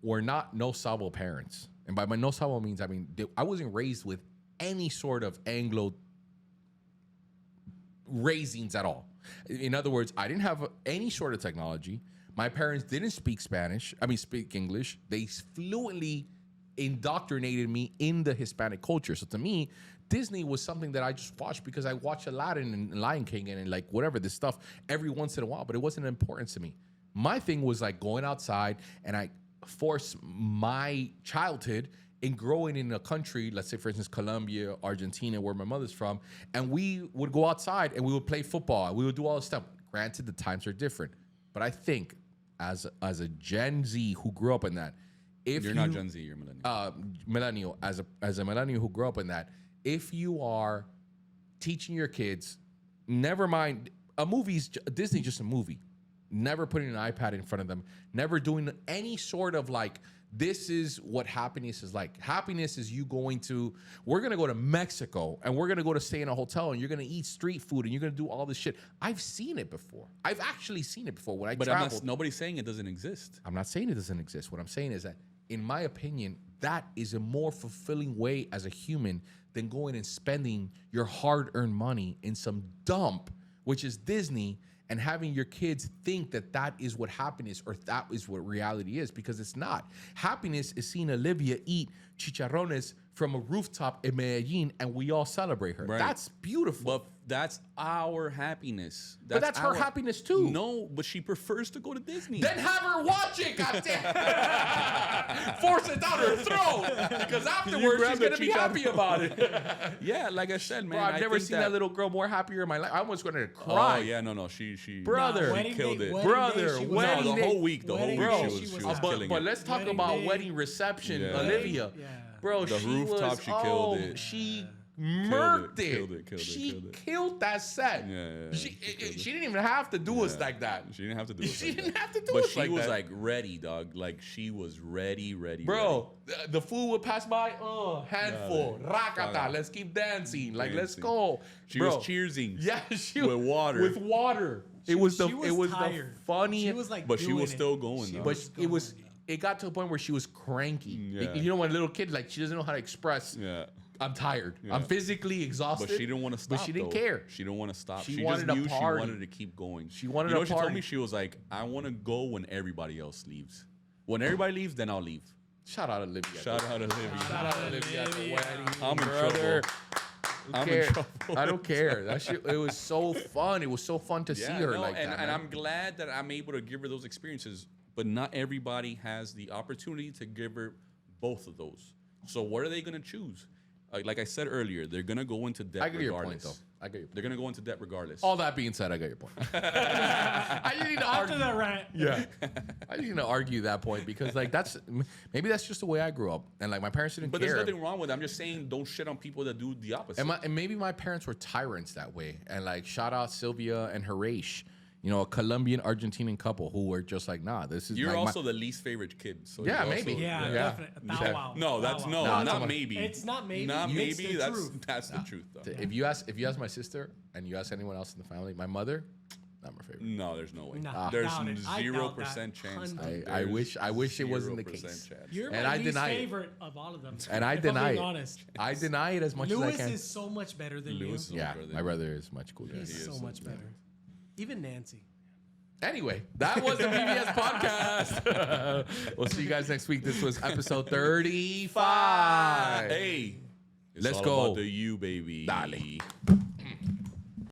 were not no sabo parents, and by my no sabo means I wasn't raised with any sort of Anglo raisings at all. In other words, I didn't have any sort of technology. My parents didn't speak speak English. They fluently indoctrinated me in the Hispanic culture. So to me, Disney was something that I just watched because I watched Aladdin and Lion King and like whatever this stuff every once in a while, but it wasn't important to me. My thing was like going outside, and I force my childhood in growing in a country, let's say for instance Colombia, Argentina, where my mother's from, and we would go outside and we would play football. We would do all this stuff. Granted, the times are different, but I think as a Gen Z who grew up in that, if You're not Gen Z, you're millennial. Millennial, as a millennial who grew up in that, if you are teaching your kids, never mind Disney's just a movie. Never putting an iPad in front of them, never doing any sort of like, this is what happiness is like. Happiness is we're going to go to Mexico and we're going to go to stay in a hotel and you're going to eat street food and you're going to do all this shit. I've seen it before. I've actually seen it before when I traveled. Nobody's saying it doesn't exist. I'm not saying it doesn't exist. What I'm saying is that, in my opinion, that is a more fulfilling way as a human than going and spending your hard-earned money in some dump, which is Disney, and having your kids think that that is what happiness or that is what reality is, because it's not. Happiness is seeing Olivia eat chicharrones from a rooftop in Medellin and we all celebrate her. Right. That's beautiful. But that's our happiness. But that's her happiness too. No, but she prefers to go to Disney. Then have her watch it, goddamn. Force it down her throat. Because afterwards she's gonna be happy about it. Yeah, like I said, man. Bro, I've never seen that little girl more happier in my life. I almost wanted to cry. Oh yeah, no. She Brother. she killed it. Brother, No, the whole week, Bro, she was killing but it. let's talk Wedding about day. wedding reception, Yeah. Olivia. Yeah. Bro, The she rooftop, was, she killed it. She murked it. Killed it. She killed that set. Yeah. She didn't even have to do us like that. She didn't have to do it. She didn't have to do But us she like was that. like ready, dog. Like she was ready. Bro, the food would pass by. Handful. Rakata. Yeah. Let's keep dancing. Like, let's Dancing. go. She Bro, was cheersing. Yeah, she with water. With water. It was the tired. funniest. She was like, But she doing was it. still going, though. But it got to a point where she was cranky. Yeah. You know, when a little kid, like, she doesn't know how to express. Yeah. I'm tired. Yeah. I'm physically exhausted. But she didn't want to stop. But she didn't though. care. She didn't want to stop. She She wanted just to knew party. she wanted to keep going. She wanted you know to what she told party. me? She was like, I want to go when everybody else leaves. When everybody leaves, then I'll leave. Shout out Olivia. Shout out Olivia. Shout out Olivia at the wedding. I'm in brother. trouble. Who I'm in cares? trouble. I don't care. That shit. It was so fun. It was so fun to see her no, like and, that. And man. I'm glad that I'm able to give her those experiences, but not everybody has the opportunity to give her both of those. So what are they going to choose? Like I said earlier, they're going to go into debt I get your point, regardless. though. I get your point. They're going to go into debt regardless. All that being said, I get your point. I just need to After argue. that rant. Yeah, I just need to argue that point because, like, maybe that's just the way I grew up, and like my parents didn't But care. there's nothing wrong with it. I'm just saying don't shit on people that do the opposite. And maybe my parents were tyrants that way. And like, shout out Sylvia and Harish, you know, a Colombian Argentinian couple who were just like, nah, this is. You're like, also the least favorite kid. So Yeah, you're maybe. also- Yeah, Yeah. definitely. Bow Yeah. wow. No, that's Bow no, wow. No, not maybe. It's not maybe. Not It's maybe. the That's truth. the truth, though. If you ask my sister and you ask anyone else in the family, my mother, not my favorite. No, there's no way. Nah, there's doubt it. I doubt 0% that. chance. 100. I wish it wasn't the 0% case. chance. You're And my I least deny it. favorite of all of them. And I if deny I'm it. being honest. I deny it as much Lewis as I can. is so much better than Lewis is you. Yeah, better than my you. brother is much cooler. He's He so is. much better. Even Nancy. Anyway, that was the VVS podcast. We'll see you guys next week. This was episode 35. Hey, it's Let's all go. about the you, baby. Dale.